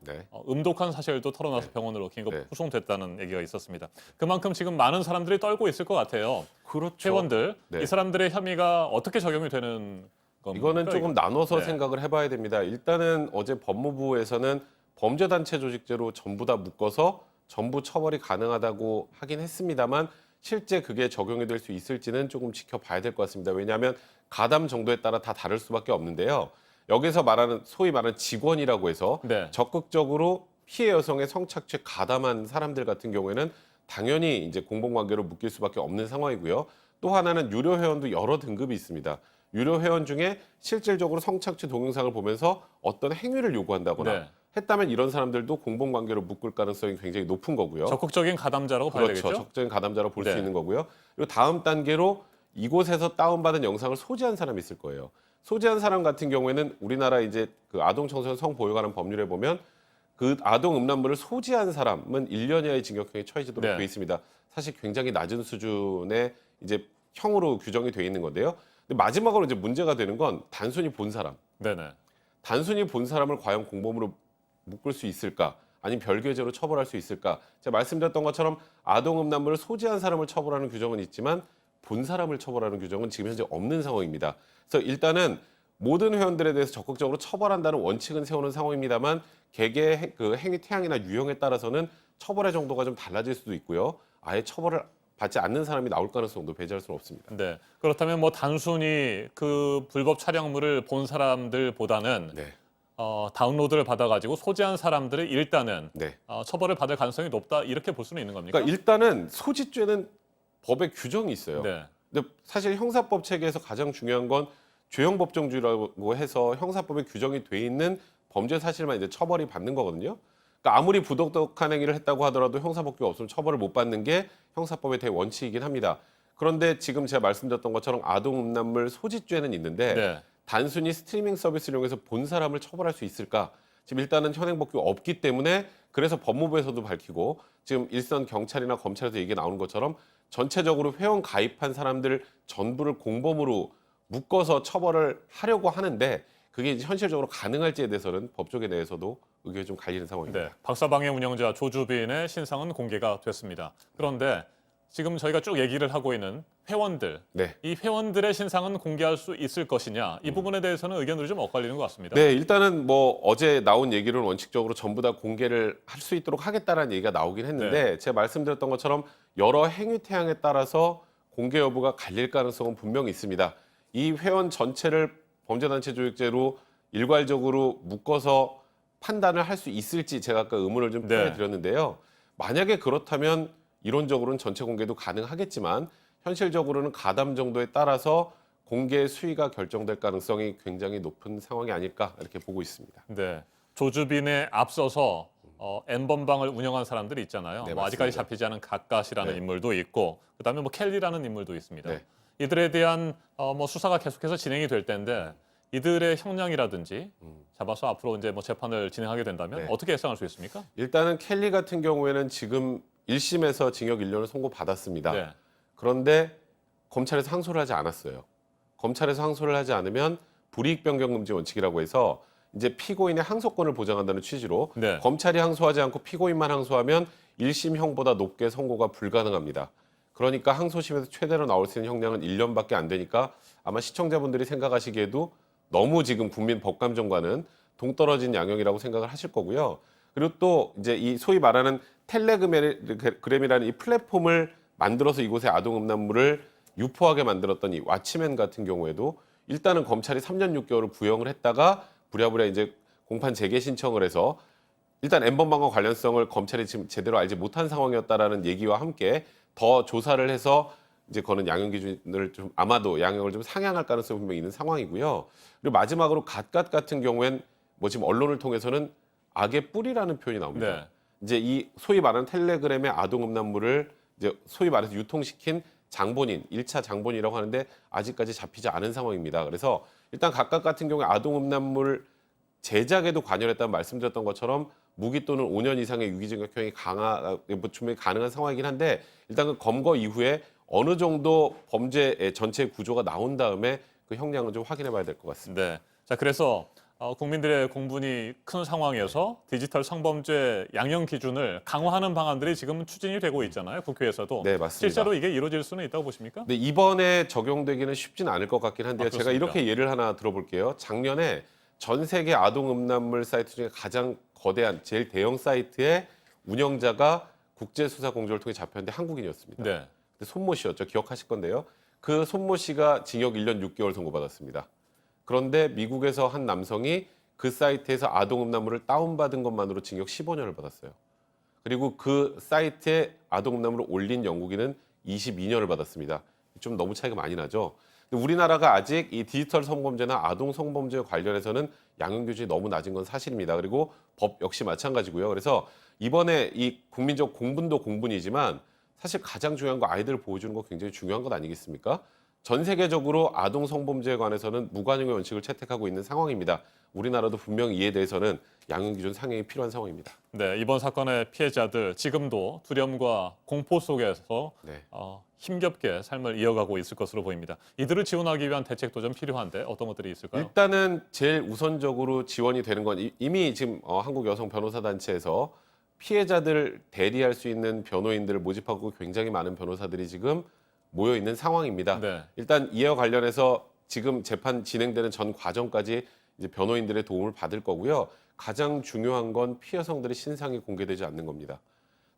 음독한 사실도 털어놔서 병원으로 긴급 후송됐다는 얘기가 있었습니다. 그만큼 지금 많은 사람들이 떨고 있을 것 같아요. 그렇죠. 회원들, 이 사람들의 혐의가 어떻게 적용이 되는 겁니까? 이거는 조금 나눠서 생각을 해봐야 됩니다. 일단은 어제 법무부에서는 범죄단체 조직죄로 전부 다 묶어서 전부 처벌이 가능하다고 하긴 했습니다만 실제 그게 적용이 될 수 있을지는 조금 지켜봐야 될 것 같습니다. 왜냐하면 가담 정도에 따라 다 다를 수밖에 없는데요. 여기서 말하는 소위 말하는 직원이라고 해서 네. 적극적으로 피해 여성의 성착취에 가담한 사람들 같은 경우에는 당연히 이제 공범관계로 묶일 수밖에 없는 상황이고요. 또 하나는 유료 회원도 여러 등급이 있습니다. 유료 회원 중에 실질적으로 성착취 동영상을 보면서 어떤 행위를 요구한다거나 네. 했다면 이런 사람들도 공범관계로 묶을 가능성이 굉장히 높은 거고요. 적극적인 가담자라고 봐야 그렇죠. 되겠죠? 적극적인 가담자로 볼 수 네. 있는 거고요. 그리고 다음 단계로 이곳에서 다운받은 영상을 소지한 사람이 있을 거예요. 소지한 사람 같은 경우에는 우리나라 이제 그 아동 청소년 성보호에 관한 법률에 보면 그 아동 음란물을 소지한 사람은 1년 이하의 징역형이 처해지도록 네. 되어 있습니다. 사실 굉장히 낮은 수준의 이제 형으로 규정이 되어 있는 건데요. 근데 마지막으로 이제 문제가 되는 건 단순히 본 사람. 네네. 단순히 본 사람을 과연 공범으로 묶을 수 있을까? 아니면 별개죄로 처벌할 수 있을까? 제가 말씀드렸던 것처럼 아동 음란물을 소지한 사람을 처벌하는 규정은 있지만 본 사람을 처벌하는 규정은 지금 현재 없는 상황입니다. 그래서 일단은 모든 회원들에 대해서 적극적으로 처벌한다는 원칙은 세우는 상황입니다만 개개의 그 행위 태양이나 유형에 따라서는 처벌의 정도가 좀 달라질 수도 있고요. 아예 처벌을 받지 않는 사람이 나올 가능성도 배제할 수는 없습니다. 네. 그렇다면 뭐 단순히 그 불법 촬영물을 본 사람들보다는 네. 다운로드를 받아가지고 소지한 사람들이 일단은 네. 처벌을 받을 가능성이 높다 이렇게 볼 수는 있는 겁니까? 그러니까 일단은 소지죄는 법에 규정이 있어요. 네. 근데 사실 형사법 체계에서 가장 중요한 건 죄형법정주의라고 해서 형사법에 규정이 돼 있는 범죄 사실만 이제 처벌이 받는 거거든요. 그러니까 아무리 부도덕한 행위를 했다고 하더라도 형사법규가 없으면 처벌을 못 받는 게 형사법의 대원칙이긴 합니다. 그런데 지금 제가 말씀드렸던 것처럼 아동 음란물 소지죄는 있는데 네. 단순히 스트리밍 서비스를 이용해서 본 사람을 처벌할 수 있을까? 지금 일단은 현행법규가 없기 때문에 그래서 법무부에서도 밝히고 지금 일선 경찰이나 검찰에서 얘기 나오는 것처럼 전체적으로 회원 가입한 사람들 전부를 공범으로 묶어서 처벌을 하려고 하는데 그게 이제 현실적으로 가능할지에 대해서는 법조계 내에서도 의견이 좀 갈리는 상황입니다. 네. 박사방의 운영자 조주빈의 신상은 공개가 됐습니다. 그런데 지금 저희가 쭉 얘기를 하고 있는 회원들, 네. 이 회원들의 신상은 공개할 수 있을 것이냐 이 부분에 대해서는 의견들이 좀 엇갈리는 것 같습니다. 네, 일단은 뭐 어제 나온 얘기로는 원칙적으로 전부 다 공개를 할 수 있도록 하겠다라는 얘기가 나오긴 했는데 제가 말씀드렸던 것처럼 여러 행위 태양에 따라서 공개 여부가 갈릴 가능성은 분명히 있습니다. 이 회원 전체를 범죄단체 조직죄로 일괄적으로 묶어서 판단을 할 수 있을지 제가 아까 의문을 좀 표현해 드렸는데요. 만약에 그렇다면 이론적으로는 전체 공개도 가능하겠지만 현실적으로는 가담 정도에 따라서 공개 수위가 결정될 가능성이 굉장히 높은 상황이 아닐까 이렇게 보고 있습니다. 네. 조주빈에 앞서서 N번방을 운영한 사람들이 있잖아요. 네, 뭐 아직까지 맞습니다. 잡히지 않은 갓갓이라는 네. 인물도 있고 그다음에 뭐 켈리라는 인물도 있습니다. 네. 이들에 대한 뭐 수사가 계속해서 진행이 될 텐데 이들의 형량이라든지 잡아서 앞으로 이제 뭐 재판을 진행하게 된다면 네. 어떻게 예상할 수 있습니까? 일단은 켈리 같은 경우에는 지금 1심에서 징역 1년을 선고받았습니다. 네. 그런데 검찰에서 항소를 하지 않았어요. 검찰에서 항소를 하지 않으면 불이익 변경 금지 원칙이라고 해서 이제 피고인의 항소권을 보장한다는 취지로 네. 검찰이 항소하지 않고 피고인만 항소하면 1심형보다 높게 선고가 불가능합니다. 그러니까 항소심에서 최대로 나올 수 있는 형량은 1년밖에 안 되니까 아마 시청자분들이 생각하시기에도 너무 지금 국민 법감정과는 동떨어진 양형이라고 생각을 하실 거고요. 그리고 또 이제 이 소위 말하는 텔레그램이라는 이 플랫폼을 만들어서 이곳에 아동 음란물을 유포하게 만들었던 이 왓치맨 같은 경우에도 일단은 검찰이 3년 6개월을 구형을 했다가 부랴부랴 이제 공판 재개 신청을 해서 일단 N번방과 관련성을 검찰이 지금 제대로 알지 못한 상황이었다라는 얘기와 함께 더 조사를 해서 이제 그거는 양형 기준을 좀 아마도 양형을 좀 상향할 가능성이 분명히 있는 상황이고요. 그리고 마지막으로 갓갓 같은 경우엔 뭐 지금 언론을 통해서는 악의 뿌리라는 표현이 나옵니다. 네. 이제 이 소위 말하는 텔레그램의 아동 음란물을 이제 소위 말해서 유통시킨 장본인, 1차 장본이라고 하는데 아직까지 잡히지 않은 상황입니다. 그래서 일단 각각 같은 경우에 아동 음란물 제작에도 관여를 했다는 말씀드렸던 것처럼 무기 또는 5년 이상의 유기징역형이 충분히 가능한 상황이긴 한데 일단 그 검거 이후에 어느 정도 범죄의 전체 구조가 나온 다음에 그 형량을 좀 확인해 봐야 될 것 같습니다. 네. 자, 그래서 국민들의 공분이 큰 상황에서 디지털 성범죄 양형 기준을 강화하는 방안들이 지금 추진이 되고 있잖아요. 국회에서도. 네, 맞습니다. 실제로 이게 이루어질 수는 있다고 보십니까? 근데 이번에 적용되기는 쉽지는 않을 것 같긴 한데요. 제가 그렇습니까? 이렇게 예를 하나 들어볼게요. 작년에 전 세계 아동 음란물 사이트 중에 가장 거대한 제일 대형 사이트의 운영자가 국제수사공조를 통해 잡혔는데 한국인이었습니다. 네. 손모 씨였죠. 기억하실 건데요. 그 손모 씨가 징역 1년 6개월 선고받았습니다. 그런데 미국에서 한 남성이 그 사이트에서 아동 음란물을 다운받은 것만으로 징역 15년을 받았어요. 그리고 그 사이트에 아동 음란물을 올린 영국인은 22년을 받았습니다. 좀 너무 차이가 많이 나죠. 근데 우리나라가 아직 이 디지털 성범죄나 아동 성범죄 관련해서는 양형 기준이 너무 낮은 건 사실입니다. 그리고 법 역시 마찬가지고요. 그래서 이번에 이 국민적 공분도 공분이지만 사실 가장 중요한 거 아이들을 보호해주는 거 굉장히 중요한 것 아니겠습니까? 전 세계적으로 아동 성범죄에 관해서는 무관용의 원칙을 채택하고 있는 상황입니다. 우리나라도 분명히 이에 대해서는 양형 기준 상향이 필요한 상황입니다. 네, 이번 사건의 피해자들 지금도 두려움과 공포 속에서 힘겹게 삶을 이어가고 있을 것으로 보입니다. 이들을 지원하기 위한 대책도 좀 필요한데 어떤 것들이 있을까요? 일단은 제일 우선적으로 지원이 되는 건 이미 지금 한국 여성 변호사 단체에서 피해자들을 대리할 수 있는 변호인들을 모집하고 굉장히 많은 변호사들이 지금 모여 있는 상황입니다. 네. 일단 이와 관련해서 지금 재판 진행되는 전 과정까지 이제 변호인들의 도움을 받을 거고요. 가장 중요한 건 피해 여성들의 신상이 공개되지 않는 겁니다.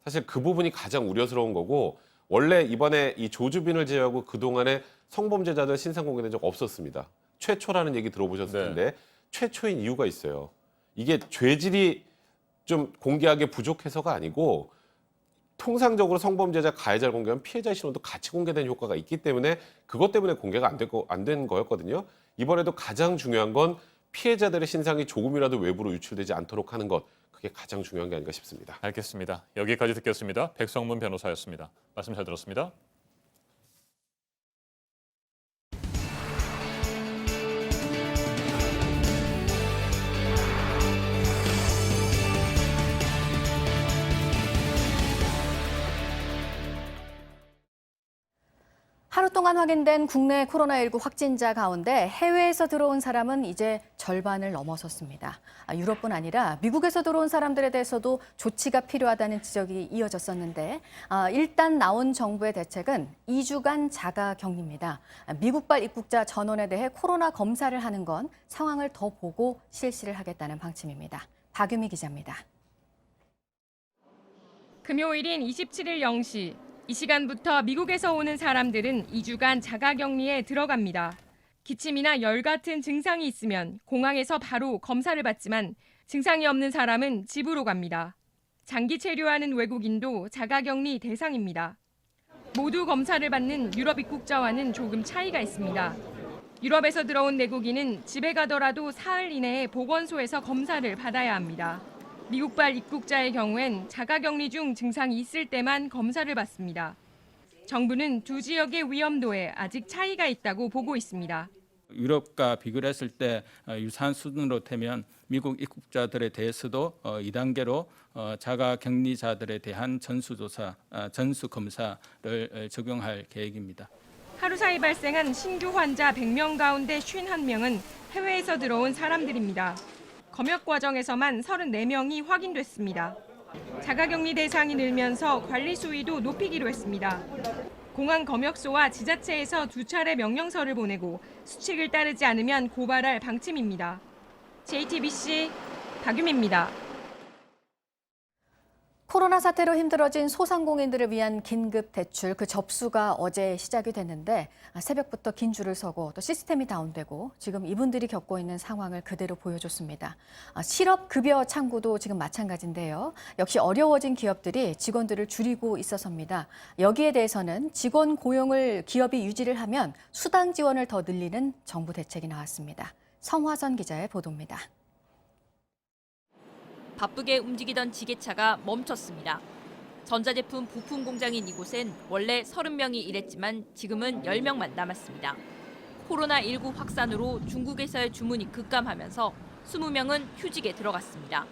사실 그 부분이 가장 우려스러운 거고 원래 이번에 이 조주빈을 제외하고 그동안에 성범죄자들 신상 공개된 적 없었습니다. 최초라는 얘기 들어보셨을 텐데 최초인 이유가 있어요. 이게 죄질이 좀 공개하기 부족해서가 아니고 통상적으로 성범죄자 가해자를 공개하면 피해자의 신원도 같이 공개된 효과가 있기 때문에 그것 때문에 공개가 안 된 거였거든요. 이번에도 가장 중요한 건 피해자들의 신상이 조금이라도 외부로 유출되지 않도록 하는 것. 그게 가장 중요한 게 아닌가 싶습니다. 알겠습니다. 여기까지 듣겠습니다. 백성문 변호사였습니다. 말씀 잘 들었습니다. 하루 동안 확인된 국내 코로나19 확진자 가운데 해외에서 들어온 사람은 이제 절반을 넘어섰습니다. 유럽뿐 아니라 미국에서 들어온 사람들에 대해서도 조치가 필요하다는 지적이 이어졌었는데 일단 나온 정부의 대책은 2주간 자가 격리입니다. 미국발 입국자 전원에 대해 코로나 검사를 하는 건 상황을 더 보고 실시를 하겠다는 방침입니다. 박유미 기자입니다. 금요일인 27일 0시. 이 시간부터 미국에서 오는 사람들은 2주간 자가격리에 들어갑니다. 기침이나 열 같은 증상이 있으면 공항에서 바로 검사를 받지만 증상이 없는 사람은 집으로 갑니다. 장기 체류하는 외국인도 자가격리 대상입니다. 모두 검사를 받는 유럽 입국자와는 조금 차이가 있습니다. 유럽에서 들어온 내국인은 집에 가더라도 사흘 이내에 보건소에서 검사를 받아야 합니다. 미국발 입국자의 경우엔 자가격리 중 증상이 있을 때만 검사를 받습니다. 정부는 두 지역의 위험도에 아직 차이가 있다고 보고 있습니다. 유럽과 비교를 했을 때 유사한 수준으로 되면 미국 입국자들에 대해서도 2단계로 자가격리자들에 대한 전수조사, 전수검사를 적용할 계획입니다. 하루 사이 발생한 신규 환자 100명 가운데 51명은 해외에서 들어온 사람들입니다. 검역 과정에서만 34명이 확인됐습니다. 자가격리 대상이 늘면서 관리 수위도 높이기로 했습니다. 공항 검역소와 지자체에서 2차례 명령서를 보내고 수칙을 따르지 않으면 고발할 방침입니다. JTBC 박유미입니다. 코로나 사태로 힘들어진 소상공인들을 위한 긴급 대출 그 접수가 어제 시작이 됐는데 새벽부터 긴 줄을 서고 또 시스템이 다운되고 지금 이분들이 겪고 있는 상황을 그대로 보여줬습니다. 실업급여 창구도 지금 마찬가지인데요. 역시 어려워진 기업들이 직원들을 줄이고 있어서입니다. 여기에 대해서는 직원 고용을 기업이 유지를 하면 수당 지원을 더 늘리는 정부 대책이 나왔습니다. 성화선 기자의 보도입니다. 바쁘게 움직이던 지게차가 멈췄습니다. 전자제품 부품 공장인 이곳엔 원래 30명이 일했지만 지금은 10명만 남았습니다. 코로나19 확산으로 중국에서의 주문이 급감하면서 20명은 휴직에 들어갔습니다.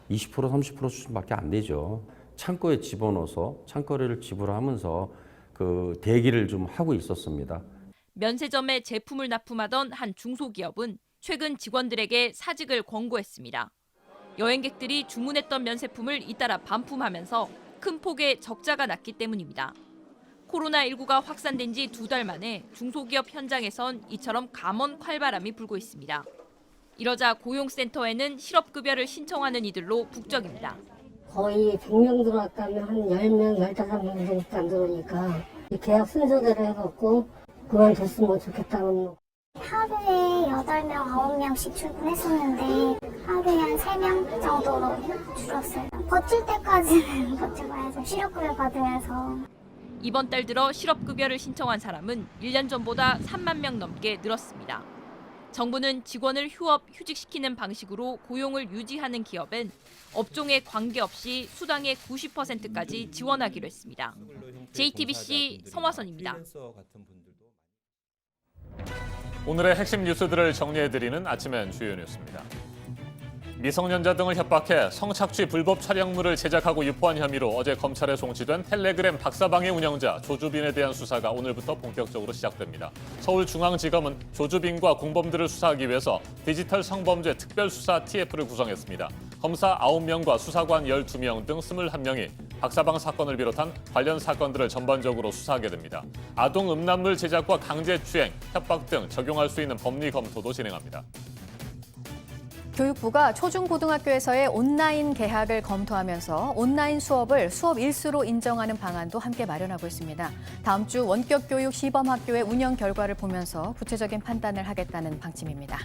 20% 30% 수준밖에 안 되죠. 창고에 집어넣어서 창거래를 지불하면서 그 대기를 좀 하고 있었습니다. 면세점에 제품을 납품하던 한 중소기업은 최근 직원들에게 사직을 권고했습니다. 여행객들이 주문했던 면세품을 잇따라 반품하면서 큰 폭의 적자가 났기 때문입니다. 코로나19가 확산된 지 2달 만에 중소기업 현장에선 이처럼 감원 칼바람이 불고 있습니다. 이러자 고용센터에는 실업급여를 신청하는 이들로 북적입니다. 거의 100명 들어왔다면 한 10명, 15명 정도밖에 안 들어오니까 계약 순서대로 해갖고 그만뒀으면 좋겠다는 하루에 8명, 9명씩 출근했었는데 하루에 한 3명 정도로 줄었어요. 버틸 때까지는 버텨봐야죠. 실업급여 받으면서. 이번 달 들어 실업급여를 신청한 사람은 1년 전보다 3만 명 넘게 늘었습니다. 정부는 직원을 휴업, 휴직시키는 방식으로 고용을 유지하는 기업엔 업종에 관계없이 수당의 90%까지 지원하기로 했습니다. JTBC 성화선입니다. 오늘의 핵심 뉴스들을 정리해드리는 아침엔 주요 뉴스입니다. 미성년자 등을 협박해 성착취 불법 촬영물을 제작하고 유포한 혐의로 어제 검찰에 송치된 텔레그램 박사방의 운영자 조주빈에 대한 수사가 오늘부터 본격적으로 시작됩니다. 서울중앙지검은 조주빈과 공범들을 수사하기 위해서 디지털 성범죄 특별수사 TF를 구성했습니다. 검사 9명과 수사관 12명 등 21명이 박사방 사건을 비롯한 관련 사건들을 전반적으로 수사하게 됩니다. 아동 음란물 제작과 강제추행, 협박 등 적용할 수 있는 법리 검토도 진행합니다. 교육부가 초중고등학교에서의 온라인 개학을 검토하면서 온라인 수업을 수업 일수로 인정하는 방안도 함께 마련하고 있습니다. 다음 주 원격 교육 시범학교의 운영 결과를 보면서 구체적인 판단을 하겠다는 방침입니다.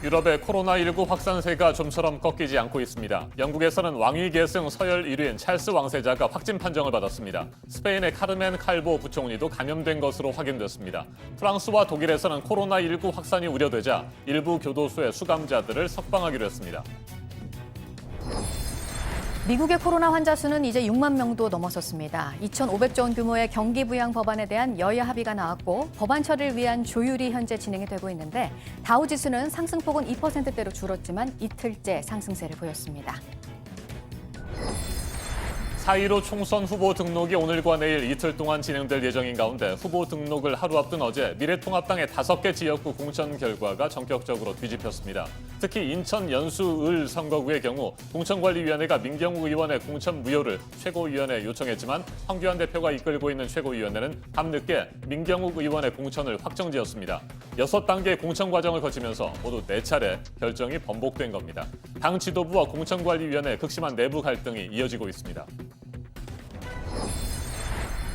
유럽의 코로나19 확산세가 좀처럼 꺾이지 않고 있습니다. 영국에서는 왕위 계승 서열 1위인 찰스 왕세자가 확진 판정을 받았습니다. 스페인의 카르멘 칼보 부총리도 감염된 것으로 확인됐습니다. 프랑스와 독일에서는 코로나19 확산이 우려되자 일부 교도소의 수감자들을 석방하기로 했습니다. 미국의 코로나 환자 수는 이제 6만 명도 넘어섰습니다. 2,500조 원 규모의 경기 부양 법안에 대한 여야 합의가 나왔고 법안 처리를 위한 조율이 현재 진행이 되고 있는데 다우지수는 상승폭은 2%대로 줄었지만 이틀째 상승세를 보였습니다. 4.15 총선 후보 등록이 오늘과 내일 이틀 동안 진행될 예정인 가운데 후보 등록을 하루 앞둔 어제 미래통합당의 5개 지역구 공천 결과가 전격적으로 뒤집혔습니다. 특히 인천 연수을 선거구의 경우 공천관리위원회가 민경욱 의원의 공천 무효를 최고위원회에 요청했지만 황교안 대표가 이끌고 있는 최고위원회는 밤늦게 민경욱 의원의 공천을 확정지었습니다. 6단계 공천 과정을 거치면서 모두 4차례 결정이 번복된 겁니다. 당 지도부와 공천관리위원회의 극심한 내부 갈등이 이어지고 있습니다.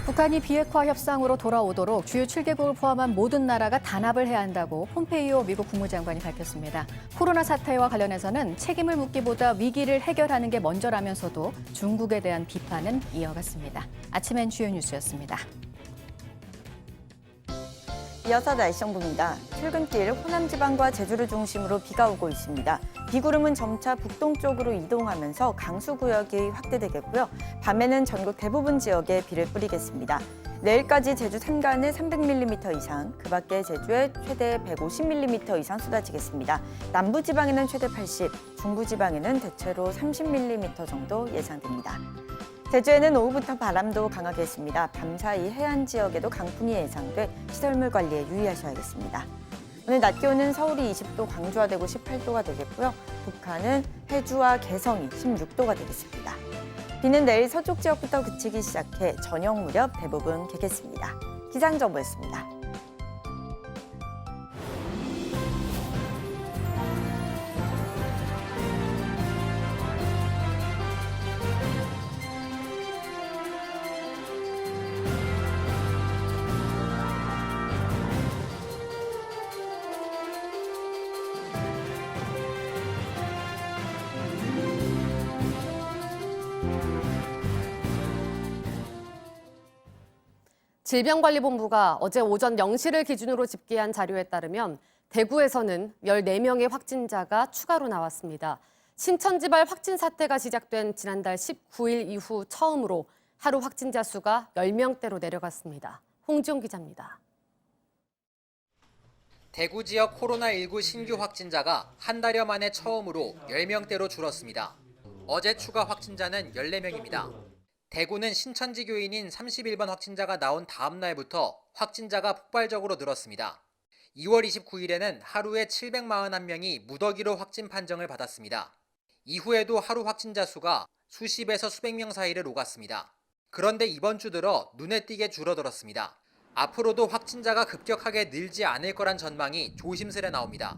북한이 비핵화 협상으로 돌아오도록 주요 7개국을 포함한 모든 나라가 단합을 해야 한다고 폼페이오 미국 국무장관이 밝혔습니다. 코로나 사태와 관련해서는 책임을 묻기보다 위기를 해결하는 게 먼저라면서도 중국에 대한 비판은 이어갔습니다. 아침엔 주요 뉴스였습니다. 이어서 날씨 정보입니다. 출근길 호남 지방과 제주를 중심으로 비가 오고 있습니다. 비구름은 점차 북동쪽으로 이동하면서 강수 구역이 확대되겠고요. 밤에는 전국 대부분 지역에 비를 뿌리겠습니다. 내일까지 제주 산간에 300mm 이상, 그 밖에 제주에 최대 150mm 이상 쏟아지겠습니다. 남부 지방에는 최대 80, 중부 지방에는 대체로 30mm 정도 예상됩니다. 제주에는 오후부터 바람도 강하겠습니다. 밤사이 해안 지역에도 강풍이 예상돼 시설물 관리에 유의하셔야겠습니다. 오늘 낮 기온은 서울이 20도, 광주와 대구 18도가 되겠고요. 북한은 해주와 개성이 16도가 되겠습니다. 비는 내일 서쪽 지역부터 그치기 시작해 저녁 무렵 대부분 개겠습니다. 기상정보였습니다. 질병관리본부가 어제 오전 0시를 기준으로 집계한 자료에 따르면 대구에서는 14명의 확진자가 추가로 나왔습니다. 신천지발 확진 사태가 시작된 지난달 19일 이후 처음으로 하루 확진자 수가 10명대로 내려갔습니다. 홍지용 기자입니다. 대구 지역 코로나19 신규 확진자가 한 달여 만에 처음으로 10명대로 줄었습니다. 어제 추가 확진자는 14명입니다. 대구는 신천지 교인인 31번 확진자가 나온 다음 날부터 확진자가 폭발적으로 늘었습니다. 2월 29일에는 하루에 741명이 무더기로 확진 판정을 받았습니다. 이후에도 하루 확진자 수가 수십에서 수백 명 사이를 오갔습니다. 그런데 이번 주 들어 눈에 띄게 줄어들었습니다. 앞으로도 확진자가 급격하게 늘지 않을 거란 전망이 조심스레 나옵니다.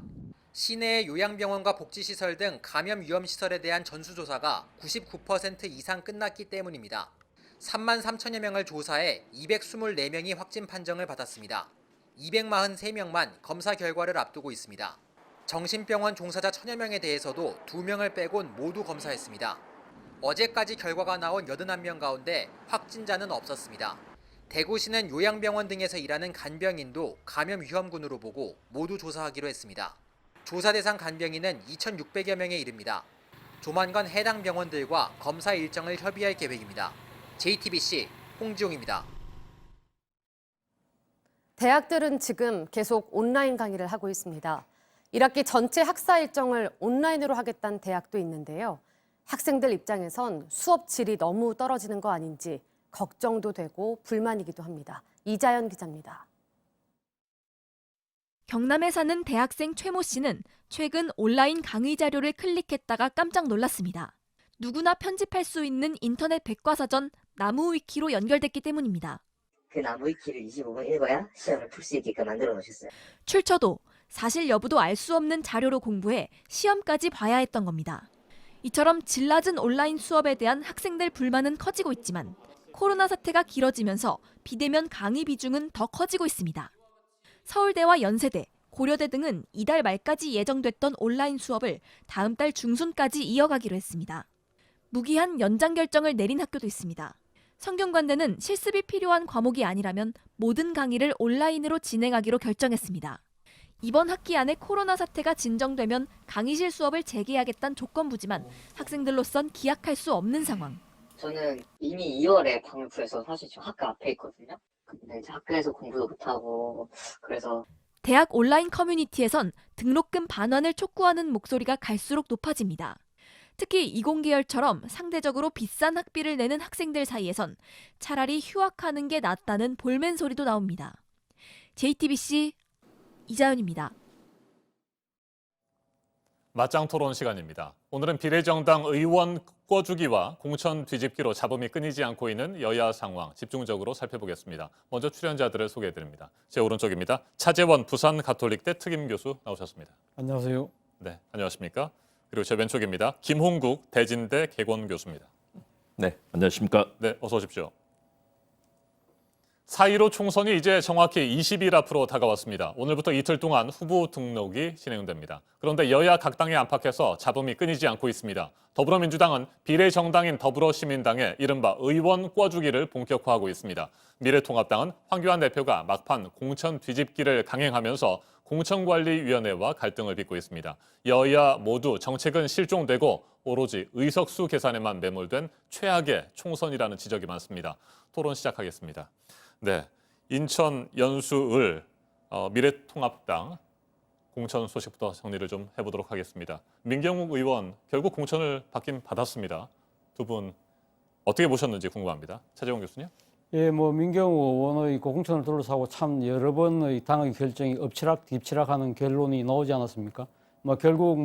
시내의 요양병원과 복지시설 등 감염 위험시설에 대한 전수조사가 99% 이상 끝났기 때문입니다. 3만 3천여 명을 조사해 224명이 확진 판정을 받았습니다. 243명만 검사 결과를 앞두고 있습니다. 정신병원 종사자 1000여 명에 대해서도 2명을 빼곤 모두 검사했습니다. 어제까지 결과가 나온 81명 가운데 확진자는 없었습니다. 대구시는 요양병원 등에서 일하는 간병인도 감염 위험군으로 보고 모두 조사하기로 했습니다. 조사 대상 간병인은 2,600여 명에 이릅니다. 조만간 해당 병원들과 검사 일정을 협의할 계획입니다. JTBC 홍지용입니다. 대학들은 지금 계속 온라인 강의를 하고 있습니다. 1학기 전체 학사 일정을 온라인으로 하겠다는 대학도 있는데요. 학생들 입장에선 수업 질이 너무 떨어지는 거 아닌지 걱정도 되고 불만이기도 합니다. 이자연 기자입니다. 경남에 사는 대학생 최모 씨는 최근 온라인 강의 자료를 클릭했다가 깜짝 놀랐습니다. 누구나 편집할 수 있는 인터넷 백과사전 나무위키로 연결됐기 때문입니다. 그 나무위키를 25분 읽어야 시험을 풀 수 있게끔 만들어 놓으셨어요. 출처도 사실 여부도 알 수 없는 자료로 공부해 시험까지 봐야 했던 겁니다. 이처럼 질 낮은 온라인 수업에 대한 학생들 불만은 커지고 있지만 코로나 사태가 길어지면서 비대면 강의 비중은 더 커지고 있습니다. 서울대와 연세대, 고려대 등은 이달 말까지 예정됐던 온라인 수업을 다음 달 중순까지 이어가기로 했습니다. 무기한 연장 결정을 내린 학교도 있습니다. 성균관대는 실습이 필요한 과목이 아니라면 모든 강의를 온라인으로 진행하기로 결정했습니다. 이번 학기 안에 코로나 사태가 진정되면 강의실 수업을 재개하겠다는 조건부지만 학생들로선 기약할 수 없는 상황. 저는 이미 2월에 방울프에서 사실 지금 학교 앞에 있거든요. 근데 이제 학교에서 공부도 못하고 그래서 대학 온라인 커뮤니티에선 등록금 반환을 촉구하는 목소리가 갈수록 높아집니다. 특히 이공계열처럼 상대적으로 비싼 학비를 내는 학생들 사이에선 차라리 휴학하는 게 낫다는 볼멘 소리도 나옵니다. JTBC 이자연입니다. 맞짱 토론 시간입니다. 오늘은 비례정당 의원 꿔주기와 공천 뒤집기로 잡음이 끊이지 않고 있는 여야 상황 집중적으로 살펴보겠습니다. 먼저 출연자들을 소개해드립니다. 제 오른쪽입니다. 차재원 부산 가톨릭대 특임 교수 나오셨습니다. 안녕하세요. 네, 안녕하십니까? 그리고 제 왼쪽입니다. 김홍국 대진대 개건 교수입니다. 네, 안녕하십니까? 네, 어서 오십시오. 4.15 총선이 이제 정확히 20일 앞으로 다가왔습니다. 오늘부터 이틀 동안 후보 등록이 진행됩니다. 그런데 여야 각 당의 안팎에서 잡음이 끊이지 않고 있습니다. 더불어민주당은 비례정당인 더불어시민당의 이른바 의원 꿔주기를 본격화하고 있습니다. 미래통합당은 황교안 대표가 막판 공천 뒤집기를 강행하면서 공천관리위원회와 갈등을 빚고 있습니다. 여야 모두 정책은 실종되고 오로지 의석수 계산에만 매몰된 최악의 총선이라는 지적이 많습니다. 토론 시작하겠습니다. 네, 인천 연수을 미래통합당 공천 소식부터 정리를 좀 해보도록 하겠습니다. 민경욱 의원 결국 공천을 받긴 받았습니다. 두 분 어떻게 보셨는지 궁금합니다. 차재원 교수님. 예, 민경욱 의원의 공천을 둘러싸고 참 여러 번의 당의 결정이 엎치락뒤치락하는 결론이 나오지 않았습니까? 결국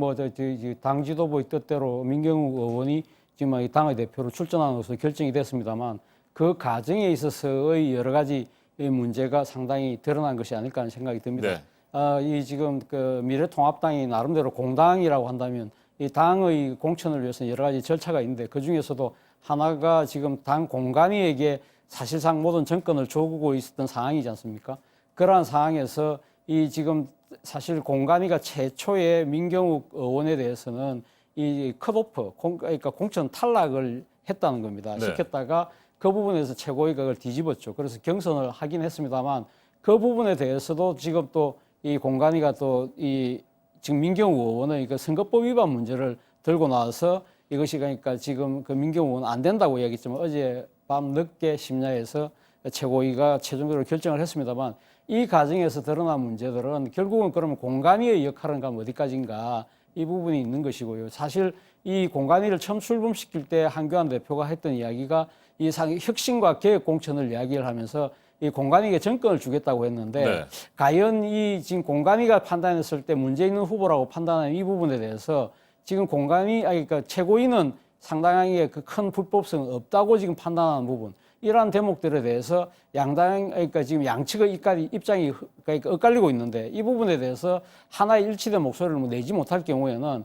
당 지도부의 뜻대로 민경욱 의원이 지금 이 당의 대표로 출전하는 것으로 결정이 됐습니다만 그 과정에 있어서의 여러 가지 문제가 상당히 드러난 것이 아닐까 하는 생각이 듭니다. 네. 이 지금 그 미래통합당이 나름대로 공당이라고 한다면 이 당의 공천을 위해서는 여러 가지 절차가 있는데 그 중에서도 하나가 지금 당 공관위에게 사실상 모든 정권을 조구고 있었던 상황이지 않습니까? 그러한 상황에서 이 지금 사실 공관위가 최초에 민경욱 의원에 대해서는 이 컷오프, 그러니까 공천 탈락을 했다는 겁니다. 네. 시켰다가 그 부분에서 최고위가 그걸 뒤집었죠. 그래서 경선을 하긴 했습니다만 그 부분에 대해서도 지금 또 이 공관위가 또 이 지금 민경욱 의원의 그 선거법 위반 문제를 들고 나와서 이것이 그러니까 지금 그 민경욱 의원은 안 된다고 이야기했지만 어제 밤 늦게 심야에서 최고위가 최종적으로 결정을 했습니다만 이 과정에서 드러난 문제들은 결국은 그러면 공관위의 역할은 가면 어디까지인가 이 부분이 있는 것이고요. 사실 이 공관위를 처음 출범시킬 때 한교안 대표가 했던 이야기가 이 혁신과 개혁 공천을 이야기를 하면서 이 공관위에게 정권을 주겠다고 했는데 네. 과연 이 지금 공관위가 판단했을 때 문제 있는 후보라고 판단하는 이 부분에 대해서 지금 그러니까 최고위는 상당하게 그 큰 불법성은 없다고 지금 판단하는 부분, 이러한 대목들에 대해서 그러니까 지금 양측의 입장이 그러니까 엇갈리고 있는데 이 부분에 대해서 하나의 일치된 목소리를 내지 못할 경우에는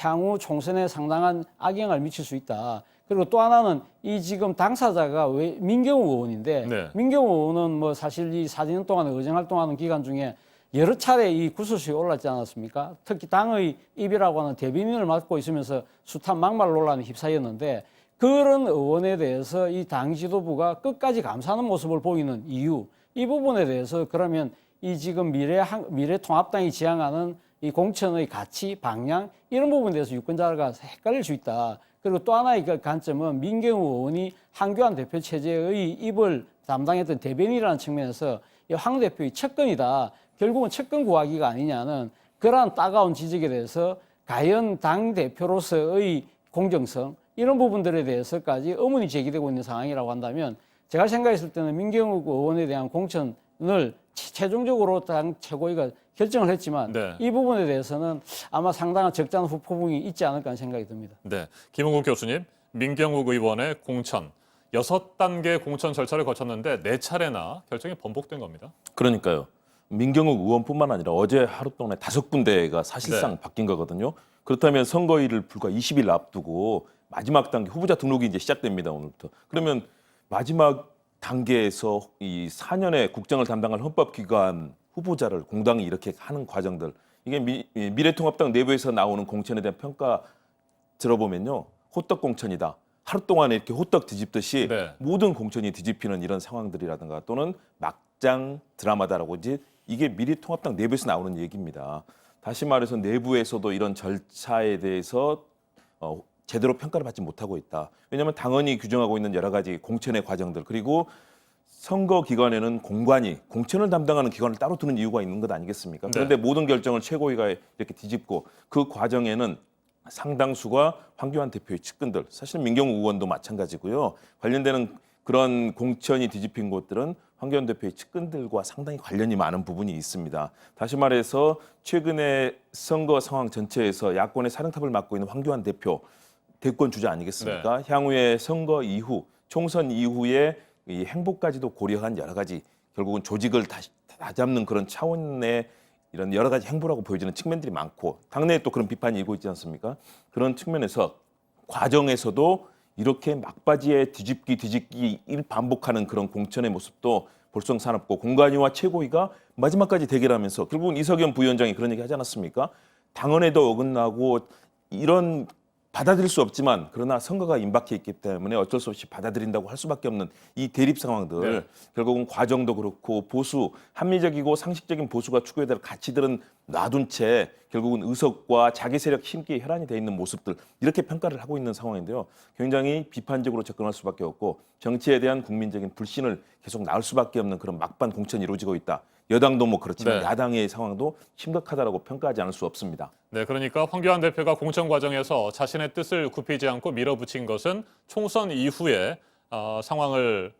향후 총선에 상당한 악영향을 미칠 수 있다. 그리고 또 하나는 이 지금 당사자가 왜 민경욱 의원인데 네. 민경욱 의원은 뭐 사실 이 4년 동안 의정 활동하는 기간 중에 여러 차례 이 구설수에 올랐지 않았습니까? 특히 당의 입이라고 하는 대변인을 맡고 있으면서 숱한 막말 논란에 휩싸였는데 그런 의원에 대해서 이 당 지도부가 끝까지 감사하는 모습을 보이는 이유, 이 부분에 대해서 그러면 이 지금 미래통합당이 지향하는 이 공천의 가치, 방향 이런 부분에 대해서 유권자가 헷갈릴 수 있다. 그리고 또 하나의 그 관점은 민경욱 의원이 황교안 대표 체제의 입을 담당했던 대변인이라는 측면에서 이 황 대표의 측근이다. 결국은 측근 구하기가 아니냐는 그러한 따가운 지적에 대해서 과연 당 대표로서의 공정성 이런 부분들에 대해서까지 의문이 제기되고 있는 상황이라고 한다면 제가 생각했을 때는 민경욱 의원에 대한 공천을 최종적으로 당 최고위가 결정을 했지만 네. 이 부분에 대해서는 아마 상당한 적잖은 후폭풍이 있지 않을까 하는 생각이 듭니다. 네, 김은국 교수님, 민경욱 의원의 공천 6단계 공천 절차를 거쳤는데 4차례나 결정이 번복된 겁니다. 그러니까요. 민경욱 의원뿐만 아니라 어제 하루 동안에 5군데가 사실상 네. 바뀐 거거든요. 그렇다면 선거일을 불과 20일 앞두고 마지막 단계 후보자 등록이 이제 시작됩니다. 오늘부터. 그러면 마지막 단계에서 이 4년의 국정을 담당할 헌법기관 후보자를 공당이 이렇게 하는 과정들, 이게 미래통합당 내부에서 나오는 공천에 대한 평가 들어보면요, 호떡 공천이다. 하루 동안에 이렇게 호떡 뒤집듯이 네. 모든 공천이 뒤집히는 이런 상황들이라든가 또는 막장 드라마다라고 이게 미래통합당 내부에서 나오는 얘기입니다. 다시 말해서 내부에서도 이런 절차에 대해서 제대로 평가를 받지 못하고 있다. 왜냐하면 당헌이 규정하고 있는 여러 가지 공천의 과정들, 그리고 선거 기관에는 공천을 담당하는 기관을 따로 두는 이유가 있는 것 아니겠습니까? 그런데 모든 결정을 최고위가 이렇게 뒤집고 그 과정에는 상당수가 황교안 대표의 측근들, 사실 민경욱 의원도 마찬가지고요. 관련되는 그런 공천이 뒤집힌 곳들은 황교안 대표의 측근들과 상당히 관련이 많은 부분이 있습니다. 다시 말해서 최근의 선거 상황 전체에서 야권의 사령탑을 맡고 있는 황교안 대표, 대권 주자 아니겠습니까? 네. 향후의 선거 이후, 총선 이후에 이 행보까지도 고려한 여러 가지 결국은 조직을 다시 다잡는 그런 차원의 이런 여러 가지 행보라고 보여지는 측면들이 많고 당내에 또 그런 비판이 일고 있지 않습니까? 그런 측면에서 과정에서도 이렇게 막바지에 뒤집기 반복하는 그런 공천의 모습도 볼썽사납고 공관위와 최고위가 마지막까지 대결하면서 결국은 이석연 부위원장이 그런 얘기 하지 않았습니까? 당헌에도 어긋나고 이런 받아들일 수 없지만 그러나 선거가 임박해 있기 때문에 어쩔 수 없이 받아들인다고 할 수밖에 없는 이 대립 상황들, 네. 결국은 과정도 그렇고 보수, 합리적이고 상식적인 보수가 추구해야 될 가치들은 놔둔 채 결국은 의석과 자기 세력 힘기에 혈안이 돼 있는 모습들, 이렇게 평가를 하고 있는 상황인데요. 굉장히 비판적으로 접근할 수밖에 없고 정치에 대한 국민적인 불신을 계속 낳을 수밖에 없는 그런 막판 공천이 이루어지고 있다. 여당도 뭐 그렇지만 네. 야당의 상황도 심각하다라고 평가하지 않을 수 없습니다. 네, 그러니까 황교안 대표가 공천 과정에서 자신의 뜻을 굽히지 않고 밀어붙인 것은 총선 이후의 상황을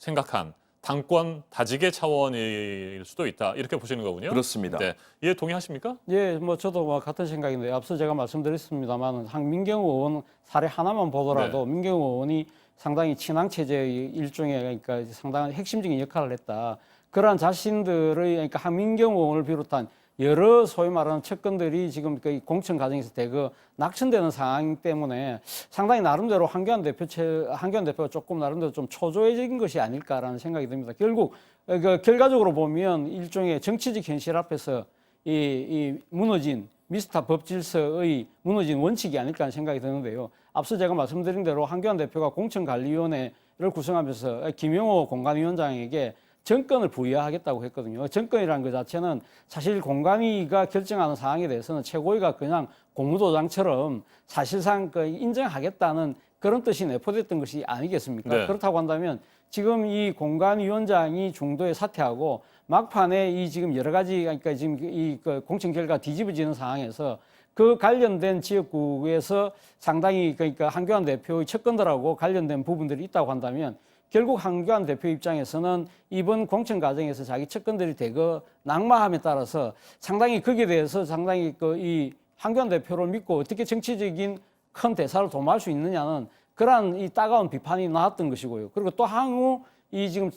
생각한 당권 다지개 차원일 수도 있다. 이렇게 보시는 거군요. 그렇습니다. 네, 이해 동의하십니까? 예, 뭐 저도 뭐 같은 생각인데 앞서 제가 말씀드렸습니다만 민경욱 의원 사례 하나만 보더라도 민경욱 의원이 상당히 친황 체제의 일종의 그러니까 상당한 핵심적인 역할을 했다. 그러한 자신들의 그러니까 한민경욱 의원을 비롯한 여러 소위 말하는 측근들이 지금 그 공천 과정에서 대거 낙천되는 상황 때문에 상당히 나름대로 황교안 대표가 조금 나름대로 좀 초조해진 것이 아닐까라는 생각이 듭니다. 결국 그 결과적으로 보면 일종의 정치적 현실 앞에서 이 무너진 미스터 법 질서의 무너진 원칙이 아닐까 하는 생각이 드는데요. 앞서 제가 말씀드린 대로 황교안 대표가 공천관리위원회를 구성하면서 김영호 공관위원장에게 정권을 부여하겠다고 했거든요. 정권이라는 것 자체는 사실 공관위가 결정하는 사항에 대해서는 최고위가 그냥 고무도장처럼 사실상 인정하겠다는 그런 뜻이 내포됐던 것이 아니겠습니까? 네. 그렇다고 한다면 지금 이 공관위원장이 중도에 사퇴하고 막판에 이 지금 여러 가지 그러니까 지금 이 공천 결과 뒤집어지는 상황에서 그 관련된 지역구에서 상당히 그러니까 황교안 대표의 측근들하고 관련된 부분들이 있다고 한다면 결국 황교안 대표 입장에서는 이번 공천 과정에서 자기 측근들이 대거 낙마함에 따라서 상당히 거기에 대해서 상당히 이 황교안 대표를 믿고 어떻게 정치적인 큰 대사를 도모할 수 있느냐는 그러한 이 따가운 비판이 나왔던 것이고요. 그리고 또 향후 이 지금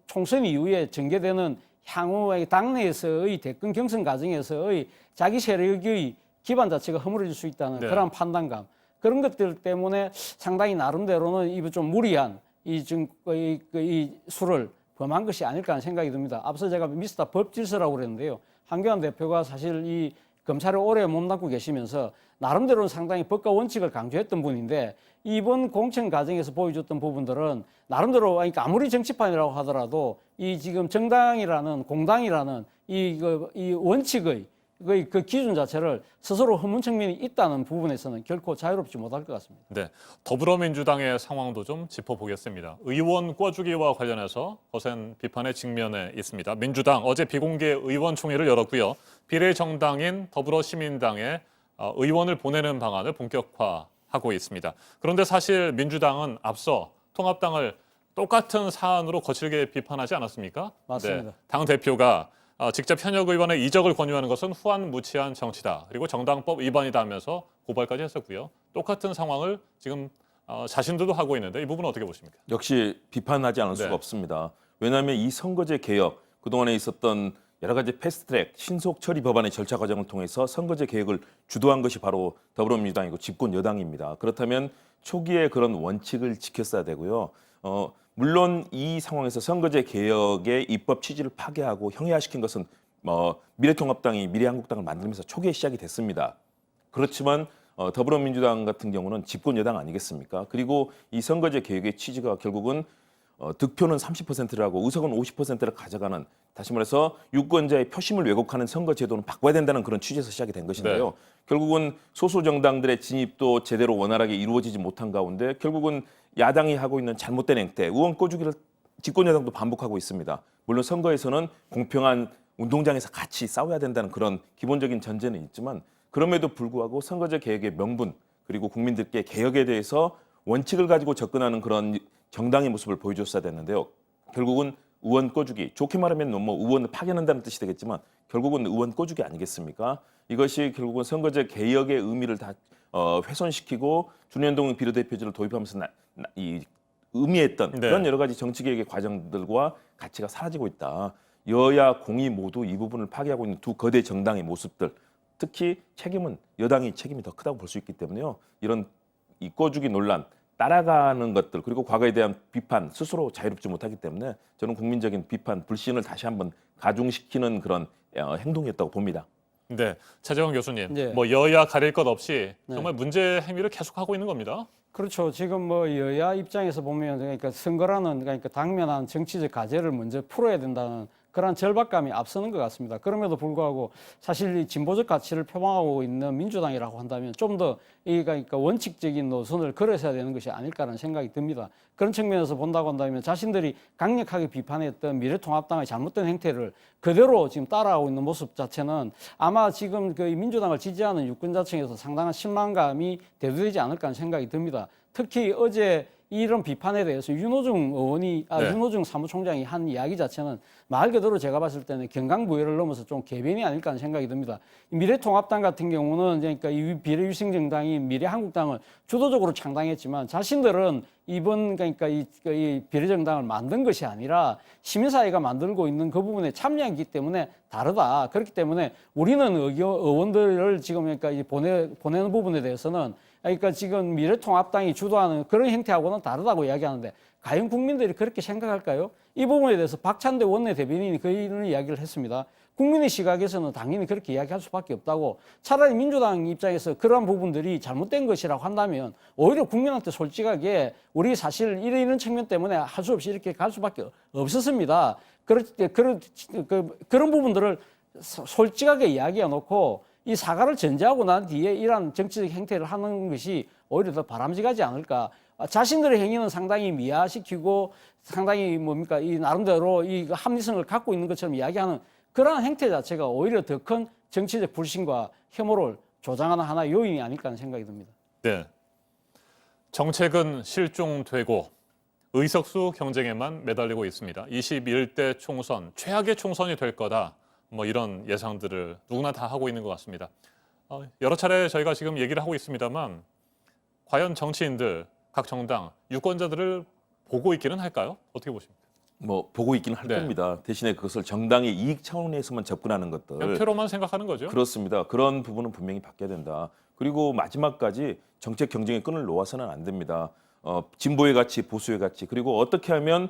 총선 이후에 전개되는 향후의 당내에서의 대권 경선 과정에서의 자기 세력의 기반 자체가 허물어질 수 있다는 네. 그런 판단감 그런 것들 때문에 상당히 나름대로는 이 좀 무리한 이 수를 범한 것이 아닐까 하는 생각이 듭니다. 앞서 제가 미스터 법질서라고 그랬는데요. 한교안 대표가 사실 이 검찰을 오래 몸담고 계시면서 나름대로는 상당히 법과 원칙을 강조했던 분인데 이번 공천 과정에서 보여줬던 부분들은 나름대로 그러니까 아무리 정치판이라고 하더라도 이 지금 정당이라는 공당이라는 이 원칙의 그 기준 자체를 스스로 허문 측면이 있다는 부분에서는 결코 자유롭지 못할 것 같습니다. 네, 더불어민주당의 상황도 좀 짚어보겠습니다. 의원 꿔주기와 관련해서 거센 비판의 직면에 있습니다. 민주당 어제 비공개 의원총회를 열었고요. 비례정당인 더불어시민당에 의원을 보내는 방안을 본격화하고 있습니다. 그런데 사실 민주당은 앞서 통합당을 똑같은 사안으로 거칠게 비판하지 않았습니까? 맞습니다. 네, 당 대표가 직접 현역 의원의 이적을 권유하는 것은 후안무치한 정치다. 그리고 정당법 위반이다 하면서 고발까지 했었고요. 똑같은 상황을 지금 자신들도 하고 있는데 이 부분은 어떻게 보십니까? 역시 비판하지 않을 수가 없습니다. 왜냐하면 이 선거제 개혁, 그동안에 있었던 여러 가지 패스트트랙, 신속 처리 법안의 절차 과정을 통해서 선거제 개혁을 주도한 것이 바로 더불어민주당이고 집권 여당입니다. 그렇다면 초기에 그런 원칙을 지켰어야 되고요. 물론 이 상황에서 선거제 개혁의 입법 취지를 파괴하고 형해화시킨 것은 미래통합당이 미래한국당을 만들면서 초기에 시작이 됐습니다. 그렇지만 더불어민주당 같은 경우는 집권 여당 아니겠습니까? 그리고 이 선거제 개혁의 취지가 결국은 득표는 30%라고 의석은 50%를 가져가는, 다시 말해서 유권자의 표심을 왜곡하는 선거 제도는 바꿔야 된다는 그런 취지에서 시작이 된 것인데요. 네. 결국은 소수 정당들의 진입도 제대로 원활하게 이루어지지 못한 가운데 결국은 야당이 하고 있는 잘못된 행태, 의원 꿔주기를 집권 여당도 반복하고 있습니다. 물론 선거에서는 공평한 운동장에서 같이 싸워야 된다는 그런 기본적인 전제는 있지만 그럼에도 불구하고 선거제 개혁의 명분 그리고 국민들께 개혁에 대해서 원칙을 가지고 접근하는 그런 정당의 모습을 보여줬어야 됐는데요. 결국은 의원 꿔주기, 좋게 말하면 뭐 의원을 파견한다는 뜻이 되겠지만 결국은 의원 꿔주기 아니겠습니까? 이것이 결국은 선거제 개혁의 의미를 다 훼손시키고 준연동 비례대표제를 도입하면서 이 의미했던 그런 여러 가지 정치개혁의 과정들과 가치가 사라지고 있다. 여야 공이 모두 이 부분을 파괴하고 있는 두 거대 정당의 모습들, 특히 여당이 책임이 더 크다고 볼 수 있기 때문에요. 이런 이 꿔주기 논란, 따라가는 것들, 그리고 과거에 대한 비판 스스로 자유롭지 못하기 때문에 저는 국민적인 비판, 불신을 다시 한번 가중시키는 그런 행동이었다고 봅니다. 네, 차재원 교수님, 네. 뭐 여야 가릴 것 없이 네. 정말 문제 행위를 계속하고 있는 겁니다. 그렇죠. 지금 뭐 여야 입장에서 보면 그러니까 선거라는 그러니까 당면한 정치적 과제를 먼저 풀어야 된다는 그런 절박감이 앞서는 것 같습니다. 그럼에도 불구하고 사실 이 진보적 가치를 표방하고 있는 민주당이라고 한다면 좀 더 그러니까 원칙적인 노선을 걸어서야 되는 것이 아닐까라는 생각이 듭니다. 그런 측면에서 본다고 한다면 자신들이 강력하게 비판했던 미래통합당의 잘못된 행태를 그대로 지금 따라하고 있는 모습 자체는 아마 지금 그 민주당을 지지하는 유권자층에서 상당한 실망감이 대두되지 않을까 하는 생각이 듭니다. 특히 어제 이런 비판에 대해서 윤호중 사무총장이 한 이야기 자체는 말 그대로 제가 봤을 때는 경강부회를 넘어서 좀 개변이 아닐까 하는 생각이 듭니다. 미래통합당 같은 경우는 그러니까 이 비례유승정당인 미래한국당을 주도적으로 창당했지만 자신들은 이번 그러니까 이 비례정당을 만든 것이 아니라 시민사회가 만들고 있는 그 부분에 참여하기 때문에 다르다. 그렇기 때문에 우리는 의원들을 지금 그러니까 보내는 부분에 대해서는 그러니까 지금 미래통합당이 주도하는 그런 행태하고는 다르다고 이야기하는데 과연 국민들이 그렇게 생각할까요? 이 부분에 대해서 박찬대 원내대변인이 그런 이야기를 했습니다. 국민의 시각에서는 당연히 그렇게 이야기할 수밖에 없다고, 차라리 민주당 입장에서 그러한 부분들이 잘못된 것이라고 한다면 오히려 국민한테 솔직하게 우리 사실 이런 측면 때문에 할 수 없이 이렇게 갈 수밖에 없었습니다. 그런 부분들을 솔직하게 이야기해 놓고 이 사과를 전제하고 난 뒤에 이러한 정치적 행태를 하는 것이 오히려 더 바람직하지 않을까. 자신들의 행위는 상당히 미화시키고 상당히 이 나름대로 이 합리성을 갖고 있는 것처럼 이야기하는 그러한 행태 자체가 오히려 더 큰 정치적 불신과 혐오를 조장하는 하나의 요인이 아닐까 하는 생각이 듭니다. 네, 정책은 실종되고 의석수 경쟁에만 매달리고 있습니다. 21대 총선, 최악의 총선이 될 거다. 뭐 이런 예상들을 누구나 다 하고 있는 것 같습니다. 여러 차례 저희가 지금 얘기를 하고 있습니다만 과연 정치인들, 각 정당, 유권자들을 보고 있기는 할까요? 어떻게 보십니까? 뭐 보고 있기는 할 네. 겁니다. 대신에 그것을 정당의 이익 차원에서만 접근하는 것들. 그냥 표로만 생각하는 거죠. 그렇습니다. 그런 부분은 분명히 바뀌어야 된다. 그리고 마지막까지 정책 경쟁의 끈을 놓아서는 안 됩니다. 진보의 가치, 보수의 가치, 그리고 어떻게 하면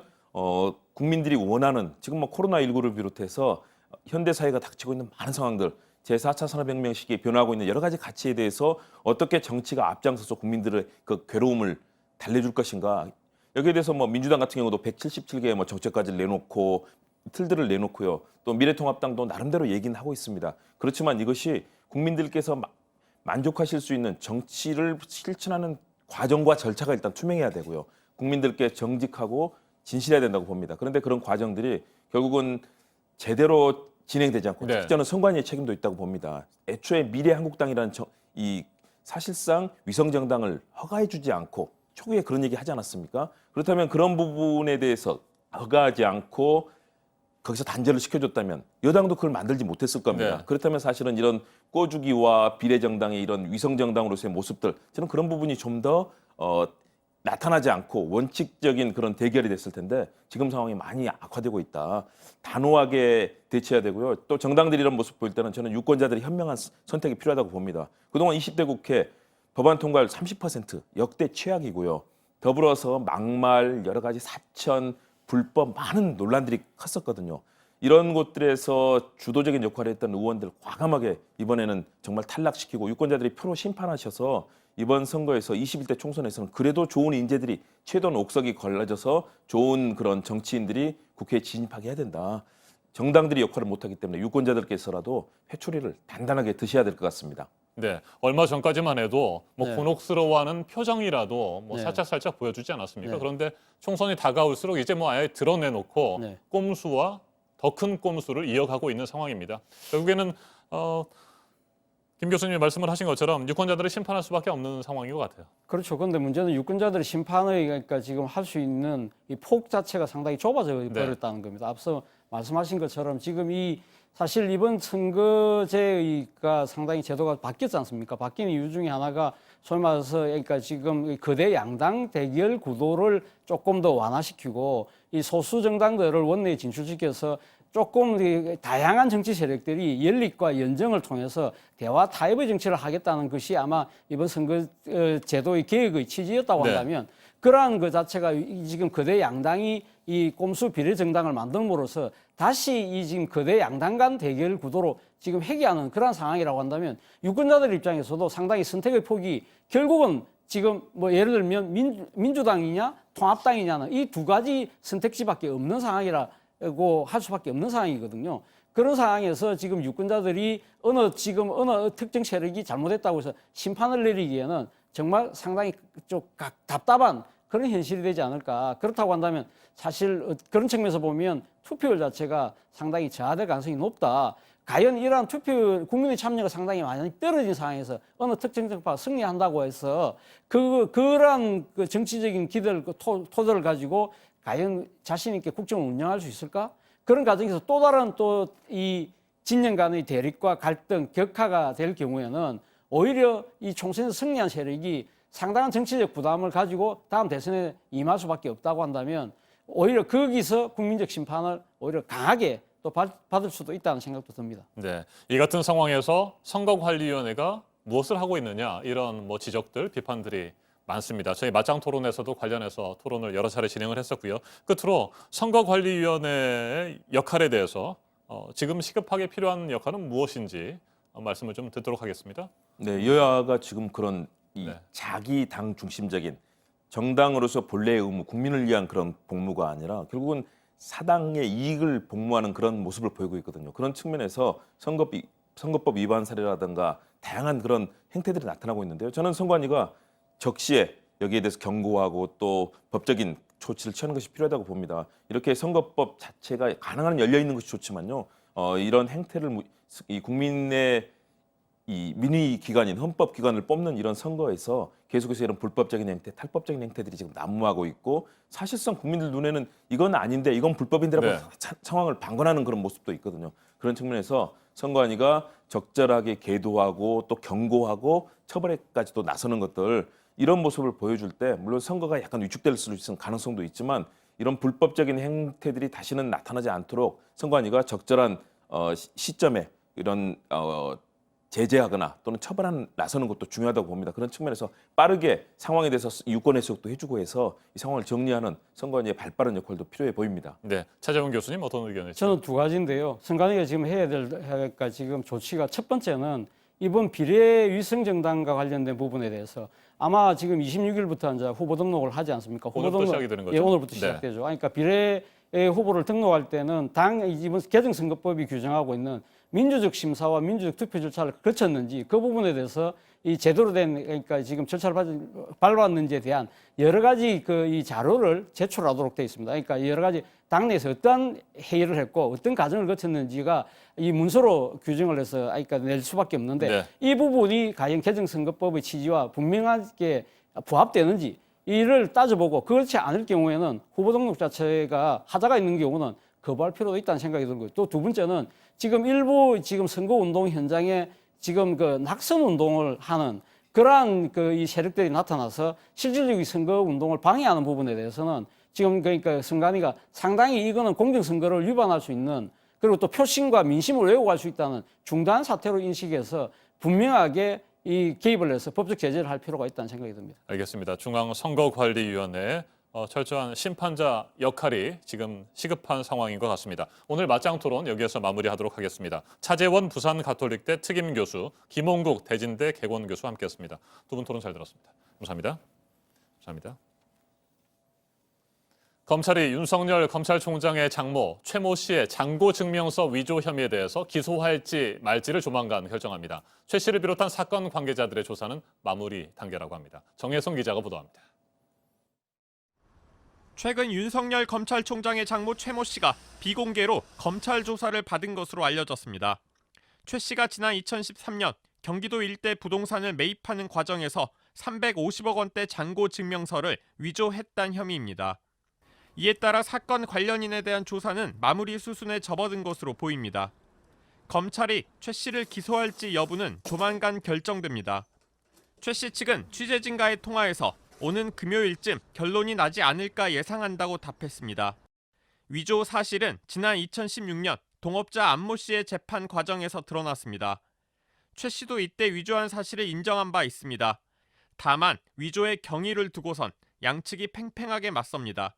국민들이 원하는 지금 뭐 코로나19를 비롯해서 현대 사회가 닥치고 있는 많은 상황들, 제4차 산업혁명 시기에 변화하고 있는 여러 가지 가치에 대해서 어떻게 정치가 앞장서서 국민들의 그 괴로움을 달래줄 것인가. 여기에 대해서 뭐 민주당 같은 경우도 177개의 뭐 정책까지를 내놓고 틀들을 내놓고요. 또 미래통합당도 나름대로 얘기는 하고 있습니다. 그렇지만 이것이 국민들께서 만족하실 수 있는 정치를 실천하는 과정과 절차가 일단 투명해야 되고요. 국민들께 정직하고 진실해야 된다고 봅니다. 그런데 그런 과정들이 결국은 제대로 진행되지 않고 특히 저는 선관위의 책임도 있다고 봅니다. 애초에 미래한국당이라는 이 사실상 위성정당을 허가해주지 않고 초기에 그런 얘기 하지 않았습니까? 그렇다면 그런 부분에 대해서 허가하지 않고 거기서 단절을 시켜줬다면 여당도 그걸 만들지 못했을 겁니다. 그렇다면 사실은 이런 꿔주기와 비례정당의 이런 위성정당으로서의 모습들, 저는 그런 부분이 좀 더 나타나지 않고 원칙적인 그런 대결이 됐을 텐데 지금 상황이 많이 악화되고 있다. 단호하게 대처해야 되고요. 또 정당들이 이런 모습 보일 때는 저는 유권자들이 현명한 선택이 필요하다고 봅니다. 그동안 20대 국회 법안 통과율 30% 역대 최악이고요. 더불어서 막말, 여러 가지 사천, 불법 많은 논란들이 컸었거든요. 이런 곳들에서 주도적인 역할을 했던 의원들 과감하게 이번에는 정말 탈락시키고 유권자들이 표로 심판하셔서 이번 선거에서 21대 총선에서는 그래도 좋은 인재들이 최돈 옥석이 걸러져서 좋은 그런 정치인들이 국회에 진입하게 해야 된다. 정당들이 역할을 못하기 때문에 유권자들께서라도 회초리를 단단하게 드셔야 될 것 같습니다. 네, 얼마 전까지만 해도 뭐 곤혹스러워하는 표정이라도 뭐 네. 살짝 보여주지 않았습니까? 네. 그런데 총선이 다가올수록 이제 뭐 아예 드러내놓고 꼼수와 더 큰 꼼수를 이어가고 있는 상황입니다. 결국에는 김 교수님이 말씀을 하신 것처럼 유권자들을 심판할 수밖에 없는 상황인 것 같아요. 그렇죠. 그런데 문제는 유권자들이 심판의 그러니까 지금 할 수 있는 이 폭 자체가 상당히 좁아져 버렸다는 겁니다. 앞서 말씀하신 것처럼 지금 이 사실 이번 선거제가 상당히 제도가 바뀌었지 않습니까? 바뀐 이유 중에 하나가 소위 말해서 그러니까 지금 거대 양당 대결 구도를 조금 더 완화시키고 이 소수 정당들을 원내에 진출시켜서 조금 다양한 정치 세력들이 연립과 연정을 통해서 대화 타협의 정치를 하겠다는 것이 아마 이번 선거 제도의 개혁의 취지였다고 한다면 그러한 그 자체가 지금 거대 양당이 이 꼼수 비례 정당을 만듦으로써 다시 이 지금 거대 양당 간 대결 구도로 지금 회귀하는 그런 상황이라고 한다면 유권자들 입장에서도 상당히 선택의 폭이 결국은 지금 뭐 예를 들면 민주당이냐 통합당이냐는 이 두 가지 선택지밖에 없는 상황이라고 할 수밖에 없는 상황이거든요. 그런 상황에서 지금 유권자들이 어느 특정 세력이 잘못했다고 해서 심판을 내리기에는 정말 상당히 좀 답답한 그런 현실이 되지 않을까. 그렇다고 한다면 사실 그런 측면에서 보면 투표율 자체가 상당히 저하될 가능성이 높다. 과연 이러한 국민의 참여가 상당히 많이 떨어진 상황에서 어느 특정 정파가 승리한다고 해서 그러한 그 정치적인 기대를 토대를 가지고 과연 자신 있게 국정을 운영할 수 있을까? 그런 과정에서 또 다른 또 이 진영 간의 대립과 갈등, 격화가 될 경우에는 오히려 이 총선에서 승리한 세력이 상당한 정치적 부담을 가지고 다음 대선에 임할 수밖에 없다고 한다면 오히려 거기서 국민적 심판을 오히려 강하게 또 받을 수도 있다는 생각도 듭니다. 네, 이 같은 상황에서 선거관리위원회가 무엇을 하고 있느냐 이런 뭐 지적들, 비판들이 많습니다. 저희 맞짱 토론에서도 관련해서 토론을 여러 차례 진행을 했었고요. 끝으로 선거관리위원회의 역할에 대해서 지금 시급하게 필요한 역할은 무엇인지 말씀을 좀 듣도록 하겠습니다. 네, 여야가 지금 그런 자기 당 중심적인 정당으로서 본래의 의무, 국민을 위한 그런 복무가 아니라 결국은 사당의 이익을 복무하는 그런 모습을 보이고 있거든요. 그런 측면에서 선거법 위반 사례라든가 다양한 그런 행태들이 나타나고 있는데요. 저는 선관위가 적시에 여기에 대해서 경고하고 또 법적인 조치를 취하는 것이 필요하다고 봅니다. 이렇게 선거법 자체가 가능한 열려 있는 것이 좋지만요. 이런 행태를 이 국민의 이 민의 기관인 헌법 기관을 뽑는 이런 선거에서 계속해서 이런 불법적인 행태, 탈법적인 행태들이 지금 난무하고 있고 사실상 국민들 눈에는 이건 아닌데 이건 불법인데라고 상황을 방관하는 그런 모습도 있거든요. 그런 측면에서 선관위가 적절하게 계도하고 또 경고하고 처벌에까지도 나서는 것들 이런 모습을 보여줄 때 물론 선거가 약간 위축될 수 있는 가능성도 있지만 이런 불법적인 행태들이 다시는 나타나지 않도록 선관위가 적절한 시점에 이런 제재하거나 또는 처벌하는 나서는 것도 중요하다고 봅니다. 그런 측면에서 빠르게 상황에 대해서 유권 해석도 해주고 해서 이 상황을 정리하는 선관위의 발빠른 역할도 필요해 보입니다. 네, 차재원 교수님 어떤 의견이세요? 저는 두 가지인데요. 선관위가 지금 해야 될 지금 조치가 첫 번째는 이번 비례위성정당과 관련된 부분에 대해서 아마 지금 26일부터 이제 후보 등록을 하지 않습니까? 후보 오늘부터 시작이 되는 거죠? 예, 오늘부터 네. 시작되죠. 그러니까 비례 후보를 등록할 때는 당 이번 개정선거법이 규정하고 있는 민주적 심사와 민주적 투표 절차를 거쳤는지 그 부분에 대해서 이 제대로 된 그러니까 지금 절차를 밟았는지에 대한 여러 가지 이 자료를 제출하도록 되어 있습니다. 그러니까 여러 가지 당내에서 어떤 회의를 했고 어떤 과정을 거쳤는지가 이 문서로 규정을 해서 그러니까 낼 수밖에 없는데 네. 이 부분이 과연 개정선거법의 취지와 분명하게 부합되는지 이를 따져보고 그렇지 않을 경우에는 후보 등록 자체가 하자가 있는 경우는 거부할 필요도 있다는 생각이 들고요. 또 두 번째는 지금 일부 지금 선거운동 현장에 지금 낙선 운동을 하는 그러한 이 세력들이 나타나서 실질적인 선거 운동을 방해하는 부분에 대해서는 지금 그러니까 선관위가 상당히 이거는 공정선거를 위반할 수 있는 그리고 또 표심과 민심을 왜곡할 수 있다는 중대한 사태로 인식해서 분명하게 이 개입을 해서 법적 제재를 할 필요가 있다는 생각이 듭니다. 알겠습니다. 중앙선거관리위원회 철저한 심판자 역할이 지금 시급한 상황인 것 같습니다. 오늘 맞짱 토론 여기에서 마무리하도록 하겠습니다. 차재원 부산가톨릭대 특임교수, 김홍국 대진대 개원교수와 함께했습니다. 두 분 토론 잘 들었습니다. 감사합니다. 감사합니다. 검찰이 윤석열 검찰총장의 장모 최모 씨의 장고증명서 위조 혐의에 대해서 기소할지 말지를 조만간 결정합니다. 최 씨를 비롯한 사건 관계자들의 조사는 마무리 단계라고 합니다. 정혜성 기자가 보도합니다. 최근 윤석열 검찰총장의 장모 최모 씨가 비공개로 검찰 조사를 받은 것으로 알려졌습니다. 최 씨가 지난 2013년 경기도 일대 부동산을 매입하는 과정에서 350억 원대 장고 증명서를 위조했다는 혐의입니다. 이에 따라 사건 관련인에 대한 조사는 마무리 수순에 접어든 것으로 보입니다. 검찰이 최 씨를 기소할지 여부는 조만간 결정됩니다. 최 씨 측은 취재진과의 통화에서 오는 금요일쯤 결론이 나지 않을까 예상한다고 답했습니다. 위조 사실은 지난 2016년 동업자 안모 씨의 재판 과정에서 드러났습니다. 최 씨도 이때 위조한 사실을 인정한 바 있습니다. 다만 위조의 경위를 두고선 양측이 팽팽하게 맞섭니다.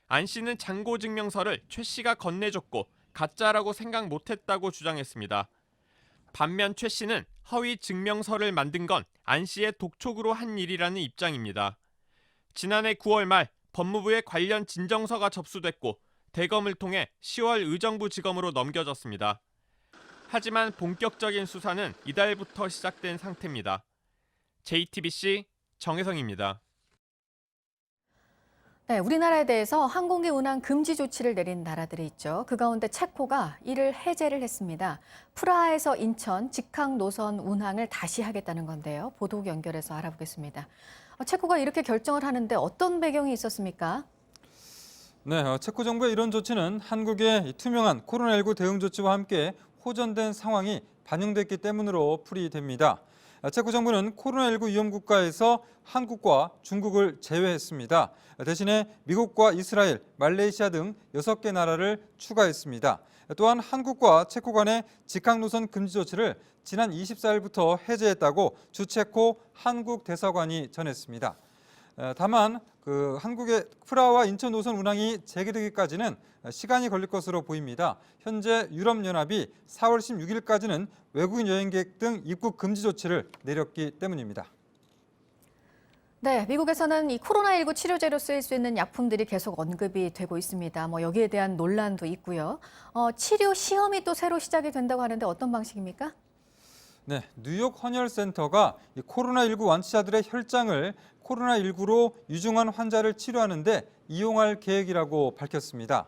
안 씨는 장고 증명서를 최 씨가 건네줬고 가짜라고 생각 못했다고 주장했습니다. 반면 최 씨는 허위 증명서를 만든 건 안 씨의 독촉으로 한 일이라는 입장입니다. 지난해 9월 말 법무부에 관련 진정서가 접수됐고 대검을 통해 10월 의정부지검으로 넘겨졌습니다. 하지만 본격적인 수사는 이달부터 시작된 상태입니다. JTBC 정혜성입니다. 네, 우리나라에 대해서 항공기 운항 금지 조치를 내린 나라들이 있죠. 그 가운데 체코가 이를 해제를 했습니다. 프라하에서 인천 직항 노선 운항을 다시 하겠다는 건데요. 보도 연결해서 알아보겠습니다. 체코가 이렇게 결정을 하는데 어떤 배경이 있었습니까? 네, 체코 정부의 이런 조치는 한국의 투명한 코로나19 대응 조치와 함께 호전된 상황이 반영됐기 때문으로 풀이됩니다. 체코 정부는 코로나19 위험 국가에서 한국과 중국을 제외했습니다. 대신에 미국과 이스라엘, 말레이시아 등 6개 나라를 추가했습니다. 또한 한국과 체코 간의 직항 노선 금지 조치를 지난 24일부터 해제했다고 주체코 한국 대사관이 전했습니다. 다만 한국의 프라하와 인천 노선 운항이 재개되기까지는 시간이 걸릴 것으로 보입니다. 현재 유럽연합이 4월 16일까지는 외국인 여행객 등 입국 금지 조치를 내렸기 때문입니다. 네, 미국에서는 이 코로나19 치료제로 쓰일 수 있는 약품들이 계속 언급이 되고 있습니다. 여기에 대한 논란도 있고요. 치료 시험이 또 새로 시작이 된다고 하는데 어떤 방식입니까? 네, 뉴욕 헌혈센터가 코로나19 완치자들의 혈장을 코로나19로 유증한 환자를 치료하는 데 이용할 계획이라고 밝혔습니다.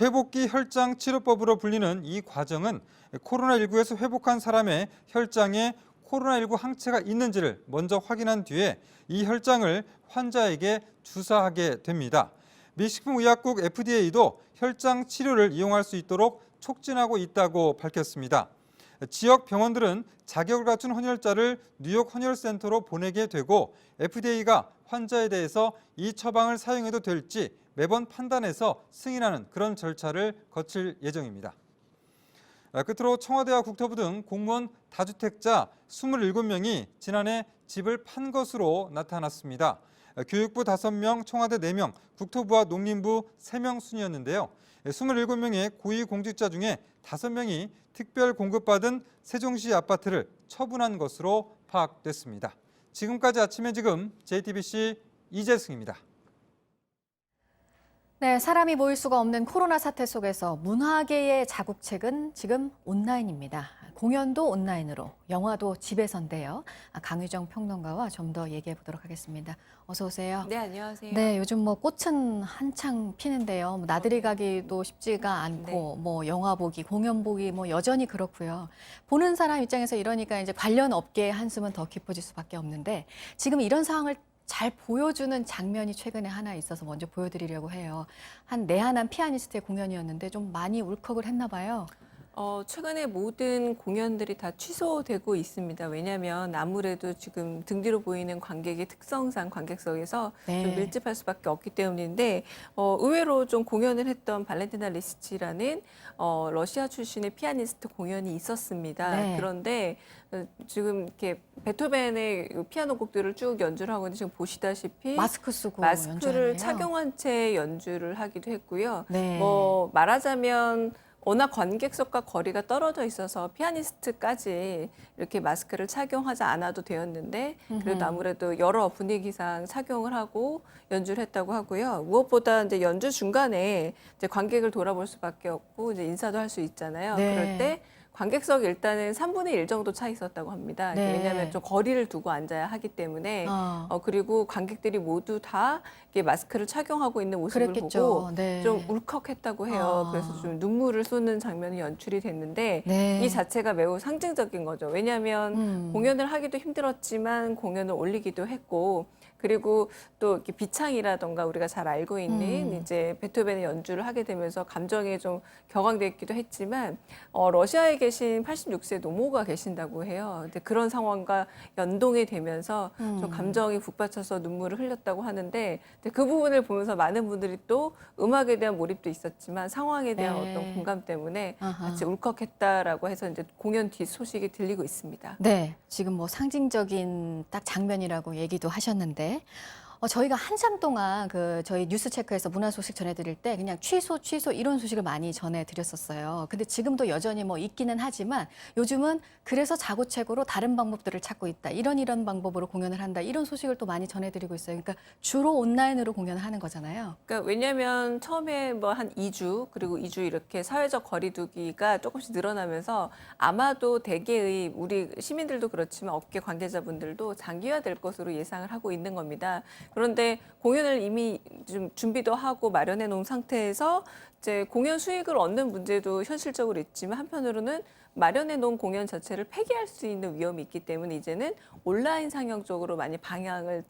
회복기 혈장 치료법으로 불리는 이 과정은 코로나19에서 회복한 사람의 혈장에 코로나19 항체가 있는지를 먼저 확인한 뒤에 이 혈장을 환자에게 주사하게 됩니다. 미 식품의약국 FDA도 혈장 치료를 이용할 수 있도록 촉진하고 있다고 밝혔습니다. 지역 병원들은 자격을 갖춘 헌혈자를 뉴욕 헌혈센터로 보내게 되고 FDA가 환자에 대해서 이 처방을 사용해도 될지 매번 판단해서 승인하는 그런 절차를 거칠 예정입니다. 끝으로 청와대와 국토부 등 공무원 다주택자 27명이 지난해 집을 판 것으로 나타났습니다. 교육부 5명, 청와대 4명, 국토부와 농림부 3명 순이었는데요. 27명의 고위공직자 중에 5명이 특별 공급받은 세종시 아파트를 처분한 것으로 파악됐습니다. 지금까지 아침에 지금 JTBC 이재승입니다. 네, 사람이 모일 수가 없는 코로나 사태 속에서 문화계의 자국책은 지금 온라인입니다. 공연도 온라인으로, 영화도 집에서인데요. 강유정 평론가와 좀 더 얘기해 보도록 하겠습니다. 어서 오세요. 네, 안녕하세요. 네, 요즘 뭐 꽃은 한창 피는데요. 뭐 나들이 가기도 쉽지가 않고, 네. 뭐 영화 보기, 공연 보기, 뭐 여전히 그렇고요. 보는 사람 입장에서 이러니까 이제 관련 업계의 한숨은 더 깊어질 수밖에 없는데, 지금 이런 상황을 잘 보여주는 장면이 최근에 하나 있어서 먼저 보여드리려고 해요. 한 내한한 피아니스트의 공연이었는데 좀 많이 울컥을 했나 봐요. 최근에 모든 공연들이 다 취소되고 있습니다. 왜냐하면 아무래도 지금 등 뒤로 보이는 관객의 특성상 관객석에서 네. 좀 밀집할 수밖에 없기 때문인데 의외로 좀 공연을 했던 발렌티나 리스치라는 러시아 출신의 피아니스트 공연이 있었습니다. 네. 그런데 지금 이렇게 베토벤의 피아노 곡들을 쭉 연주를 하고 있는데 지금 보시다시피 마스크 쓰고 마스크를 연주하네요. 착용한 채 연주를 하기도 했고요. 네. 뭐 말하자면 워낙 관객석과 거리가 떨어져 있어서 피아니스트까지 이렇게 마스크를 착용하지 않아도 되었는데 그래도 아무래도 여러 분위기상 착용을 하고 연주를 했다고 하고요. 무엇보다 이제 연주 중간에 이제 관객을 돌아볼 수밖에 없고 이제 인사도 할 수 있잖아요. 네. 그럴 때 관객석 일단은 3분의 1 정도 차 있었다고 합니다. 네. 왜냐하면 좀 거리를 두고 앉아야 하기 때문에 그리고 관객들이 모두 다 이렇게 마스크를 착용하고 있는 모습을 그랬겠죠. 보고 네. 좀 울컥했다고 해요. 그래서 좀 눈물을 쏟는 장면이 연출이 됐는데 네. 이 자체가 매우 상징적인 거죠. 왜냐하면 공연을 하기도 힘들었지만 공연을 올리기도 했고 그리고 또 이렇게 비창이라던가 우리가 잘 알고 있는 이제 베토벤의 연주를 하게 되면서 감정에 좀 격앙됐기도 했지만 러시아에 계신 86세 노모가 계신다고 해요. 근데 그런 상황과 연동이 되면서 좀 감정이 북받쳐서 눈물을 흘렸다고 하는데 그 부분을 보면서 많은 분들이 또 음악에 대한 몰입도 있었지만 상황에 대한 네. 어떤 공감 때문에 같이 울컥했다라고 해서 이제 공연 뒤 소식이 들리고 있습니다. 네, 지금 뭐 상징적인 딱 장면이라고 얘기도 하셨는데 저희가 한참 동안 저희 뉴스 체크에서 문화 소식 전해드릴 때 그냥 취소 이런 소식을 많이 전해드렸었어요. 근데 지금도 여전히 뭐 있기는 하지만 요즘은 그래서 자구책으로 다른 방법들을 찾고 있다. 이런 방법으로 공연을 한다. 이런 소식을 또 많이 전해드리고 있어요. 그러니까 주로 온라인으로 공연을 하는 거잖아요. 그러니까 왜냐하면 처음에 뭐 한 2주 그리고 2주 이렇게 사회적 거리두기가 조금씩 늘어나면서 아마도 대개의 우리 시민들도 그렇지만 업계 관계자분들도 장기화될 것으로 예상을 하고 있는 겁니다. 그런데 공연을 이미 좀 준비도 하고 마련해 놓은 상태에서 이제 공연 수익을 얻는 문제도 현실적으로 있지만 한편으로는 마련해 놓은 공연 자체를 폐기할 수 있는 위험이 있기 때문에 이제는 온라인 상영 쪽으로 많이 방향을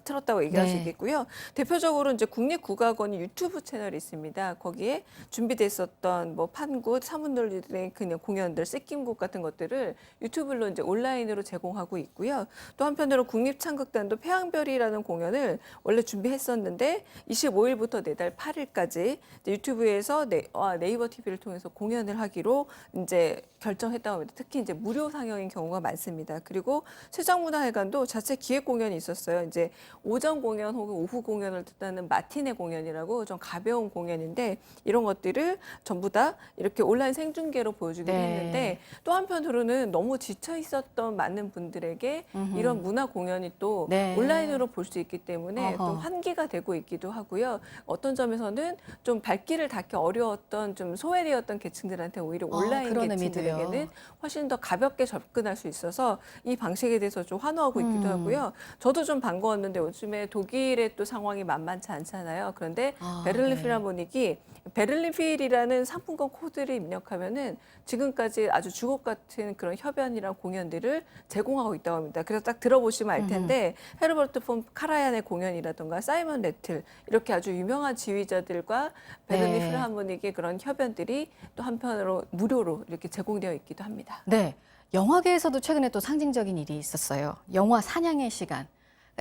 틀었다고 얘기할 수 네. 있겠고요. 대표적으로 이제 국립국악원이 유튜브 채널이 있습니다. 거기에 준비됐었던 뭐 판굿, 사문놀이들의 그냥 공연들, 쇳김곡 같은 것들을 유튜브로 이제 온라인으로 제공하고 있고요. 또 한편으로 국립창극단도 폐왕별이라는 공연을 원래 준비했었는데 25일부터 내달 8일까지 유튜브에서 네이버 TV를 통해서 공연을 하기로 이제 결정했다고 합니다. 특히 이제 무료 상영인 경우가 많습니다. 그리고 세종문화회관도 자체 기획 공연이 있었어요. 이제 오전 공연 혹은 오후 공연을 뜻하는 마티네 공연이라고 좀 가벼운 공연인데 이런 것들을 전부 다 이렇게 온라인 생중계로 보여주기도 네. 했는데 또 한편으로는 너무 지쳐 있었던 많은 분들에게 이런 문화 공연이 또 네. 온라인으로 볼 수 있기 때문에 또 어허. 환기가 되고 있기도 하고요. 어떤 점에서는 좀 발길을 닿기 어려웠던 좀 소외되었던 계층들한테 오히려 온라인 그런 계층들에게는 의미도요. 훨씬 더 가볍게 접근할 수 있어서 이 방식에 대해서 좀 환호하고 있기도 하고요. 저도 좀 반가웠는데 요즘에 독일의 또 상황이 만만치 않잖아요. 그런데 베를린 네. 필하모닉이 베를린 필이라는 상품권 코드를 입력하면은 지금까지 아주 주옥 같은 그런 협연이랑 공연들을 제공하고 있다고 합니다. 그래서 딱 들어보시면 알 텐데 헤르버트 폰 카라얀의 공연이라든가 사이먼 레틀 이렇게 아주 유명한 지휘자들과 베를린 네. 필하모닉의 그런 협연들이 또 한편으로 무료로 이렇게 제공되어 있기도 합니다. 네, 영화계에서도 최근에 또 상징적인 일이 있었어요. 영화 사냥의 시간.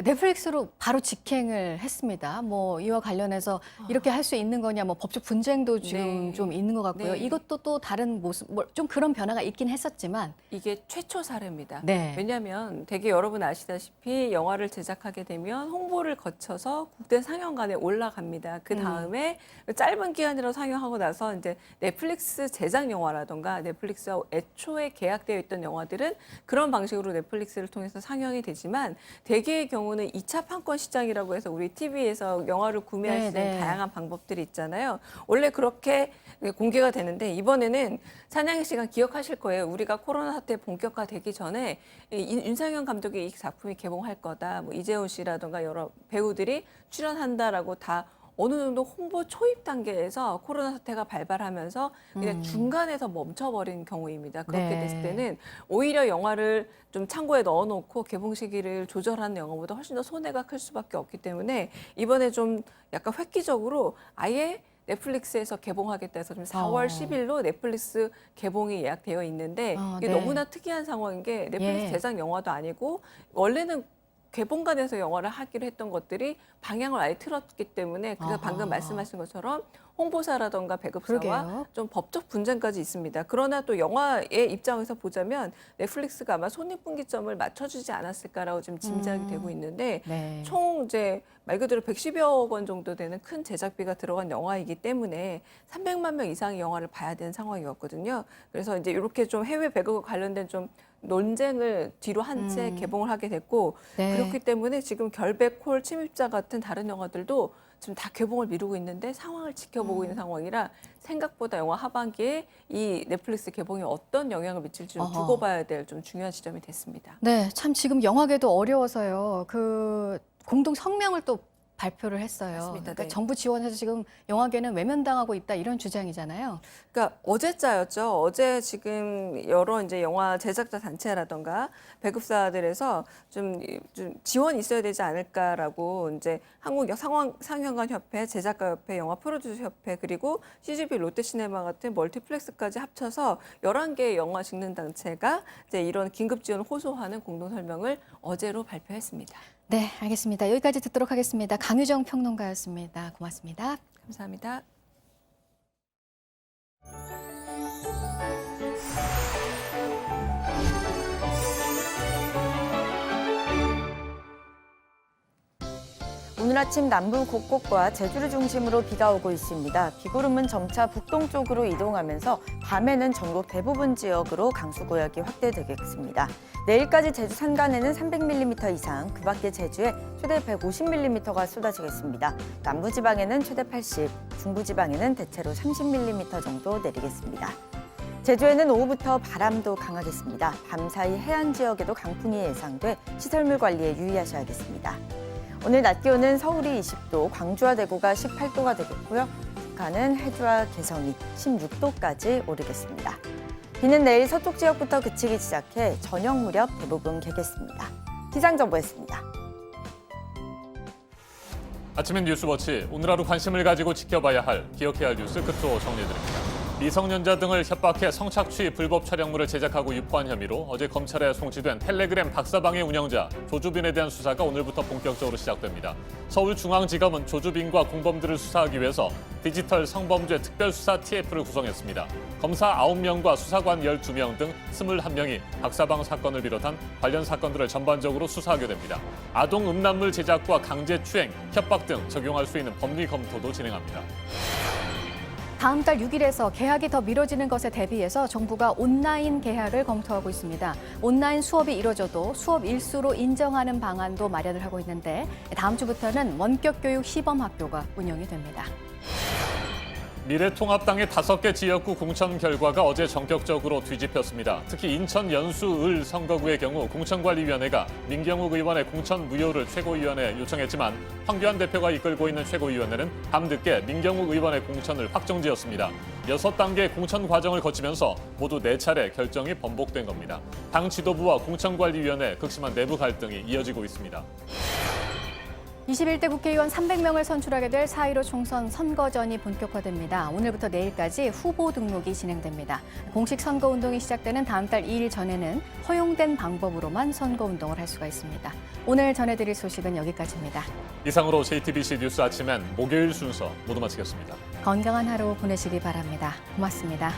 넷플릭스로 바로 직행을 했습니다. 뭐 이와 관련해서 이렇게 할 수 있는 거냐, 뭐 법적 분쟁도 지금 네. 좀 있는 것 같고요. 네. 이것도 또 다른 모습, 좀 그런 변화가 있긴 했었지만 이게 최초 사례입니다. 네. 왜냐하면 되게 여러분 아시다시피 영화를 제작하게 되면 홍보를 거쳐서 국내 상영관에 올라갑니다. 그 다음에 짧은 기간으로 상영하고 나서 이제 넷플릭스 제작 영화라던가 넷플릭스와 애초에 계약되어 있던 영화들은 그런 방식으로 넷플릭스를 통해서 상영이 되지만 대개의 경우는 2차 판권 시장이라고 해서 우리 TV에서 영화를 구매할 수 있는 네, 네. 다양한 방법들이 있잖아요. 원래 그렇게 공개가 되는데 이번에는 찬양희 씨가 기억하실 거예요. 우리가 코로나 사태 본격화되기 전에 윤상현 감독의 이 작품이 개봉할 거다. 뭐 이재훈 씨라든가 여러 배우들이 출연한다라고 다 어느 정도 홍보 초입 단계에서 코로나 사태가 발발하면서 그냥 중간에서 멈춰버린 경우입니다. 그렇게 네. 됐을 때는 오히려 영화를 좀 창고에 넣어놓고 개봉 시기를 조절하는 영화보다 훨씬 더 손해가 클 수밖에 없기 때문에 이번에 좀 약간 획기적으로 아예 넷플릭스에서 개봉하겠다 해서 지금 4월 10일로 넷플릭스 개봉이 예약되어 있는데 이게 네. 너무나 특이한 상황인 게 넷플릭스 예. 제작 영화도 아니고 원래는 개봉관에서 영화를 하기로 했던 것들이 방향을 아예 틀었기 때문에 그래서 방금 말씀하신 것처럼 홍보사라던가 배급사와 그러게요. 좀 법적 분쟁까지 있습니다. 그러나 또 영화의 입장에서 보자면 넷플릭스가 아마 손익분기점을 맞춰주지 않았을까라고 지금 짐작이 되고 있는데 네. 총 이제 말 그대로 110여억 원 정도 되는 큰 제작비가 들어간 영화이기 때문에 300만 명 이상의 영화를 봐야 되는 상황이었거든요. 그래서 이제 이렇게 좀 해외 배급과 관련된 좀 논쟁을 뒤로 한 채 개봉을 하게 됐고 네. 그렇기 때문에 지금 결백, 콜, 침입자 같은 다른 영화들도 지금 다 개봉을 미루고 있는데 상황을 지켜보고 있는 상황이라 생각보다 영화 하반기에 이 넷플릭스 개봉이 어떤 영향을 미칠지 좀 두고 봐야 될 좀 중요한 지점이 됐습니다. 네, 참 지금 영화계도 어려워서요. 그 공동 성명을 또 발표를 했어요. 맞습니다. 그러니까 네. 정부 지원해서 지금 영화계는 외면당하고 있다 이런 주장이잖아요. 그러니까 어제자였죠. 어제 지금 여러 이제 영화 제작자 단체라던가 배급사들에서 좀 지원이 있어야 되지 않을까라고 이제 한국 상영관 협회, 제작가 협회, 영화 프로듀서 협회 그리고 CGV 롯데시네마 같은 멀티플렉스까지 합쳐서 11개의 영화 찍는 단체가 이제 이런 긴급 지원을 호소하는 공동 설명을 어제로 발표했습니다. 네, 알겠습니다. 여기까지 듣도록 하겠습니다. 강유정 평론가였습니다. 고맙습니다. 감사합니다. 오늘 아침 남부 곳곳과 제주를 중심으로 비가 오고 있습니다. 비구름은 점차 북동쪽으로 이동하면서 밤에는 전국 대부분 지역으로 강수구역이 확대되겠습니다. 내일까지 제주 산간에는 300mm 이상, 그 밖에 제주에 최대 150mm가 쏟아지겠습니다. 남부지방에는 최대 80, 중부지방에는 대체로 30mm 정도 내리겠습니다. 제주에는 오후부터 바람도 강하겠습니다. 밤사이 해안 지역에도 강풍이 예상돼 시설물 관리에 유의하셔야겠습니다. 오늘 낮 기온은 서울이 20도, 광주와 대구가 18도가 되겠고요. 북한은 해주와 개성이 16도까지 오르겠습니다. 비는 내일 서쪽 지역부터 그치기 시작해 저녁 무렵 대부분 개겠습니다. 기상정보였습니다. 아침엔 뉴스워치, 오늘 하루 관심을 가지고 지켜봐야 할, 기억해야 할 뉴스 끝으로 정리해드립니다. 미성년자 등을 협박해 성착취 불법 촬영물을 제작하고 유포한 혐의로 어제 검찰에 송치된 텔레그램 박사방의 운영자 조주빈에 대한 수사가 오늘부터 본격적으로 시작됩니다. 서울중앙지검은 조주빈과 공범들을 수사하기 위해서 디지털 성범죄 특별수사 TF를 구성했습니다. 검사 9명과 수사관 12명 등 21명이 박사방 사건을 비롯한 관련 사건들을 전반적으로 수사하게 됩니다. 아동 음란물 제작과 강제추행, 협박 등 적용할 수 있는 법리 검토도 진행합니다. 다음 달 6일에서 개학이 더 미뤄지는 것에 대비해서 정부가 온라인 개학을 검토하고 있습니다. 온라인 수업이 이뤄져도 수업 일수로 인정하는 방안도 마련을 하고 있는데 다음 주부터는 원격교육 시범학교가 운영이 됩니다. 미래통합당의 5개 지역구 공천 결과가 어제 전격적으로 뒤집혔습니다. 특히 인천 연수을 선거구의 경우 공천관리위원회가 민경욱 의원의 공천 무효를 최고위원회에 요청했지만 황교안 대표가 이끌고 있는 최고위원회는 밤늦게 민경욱 의원의 공천을 확정지었습니다. 6단계 공천 과정을 거치면서 모두 4차례 결정이 번복된 겁니다. 당 지도부와 공천관리위원회 극심한 내부 갈등이 이어지고 있습니다. 21대 국회의원 300명을 선출하게 될 4.15 총선 선거전이 본격화됩니다. 오늘부터 내일까지 후보 등록이 진행됩니다. 공식 선거운동이 시작되는 다음 달 2일 전에는 허용된 방법으로만 선거운동을 할 수가 있습니다. 오늘 전해드릴 소식은 여기까지입니다. 이상으로 JTBC 뉴스 아침엔 목요일 순서 모두 마치겠습니다. 건강한 하루 보내시기 바랍니다. 고맙습니다.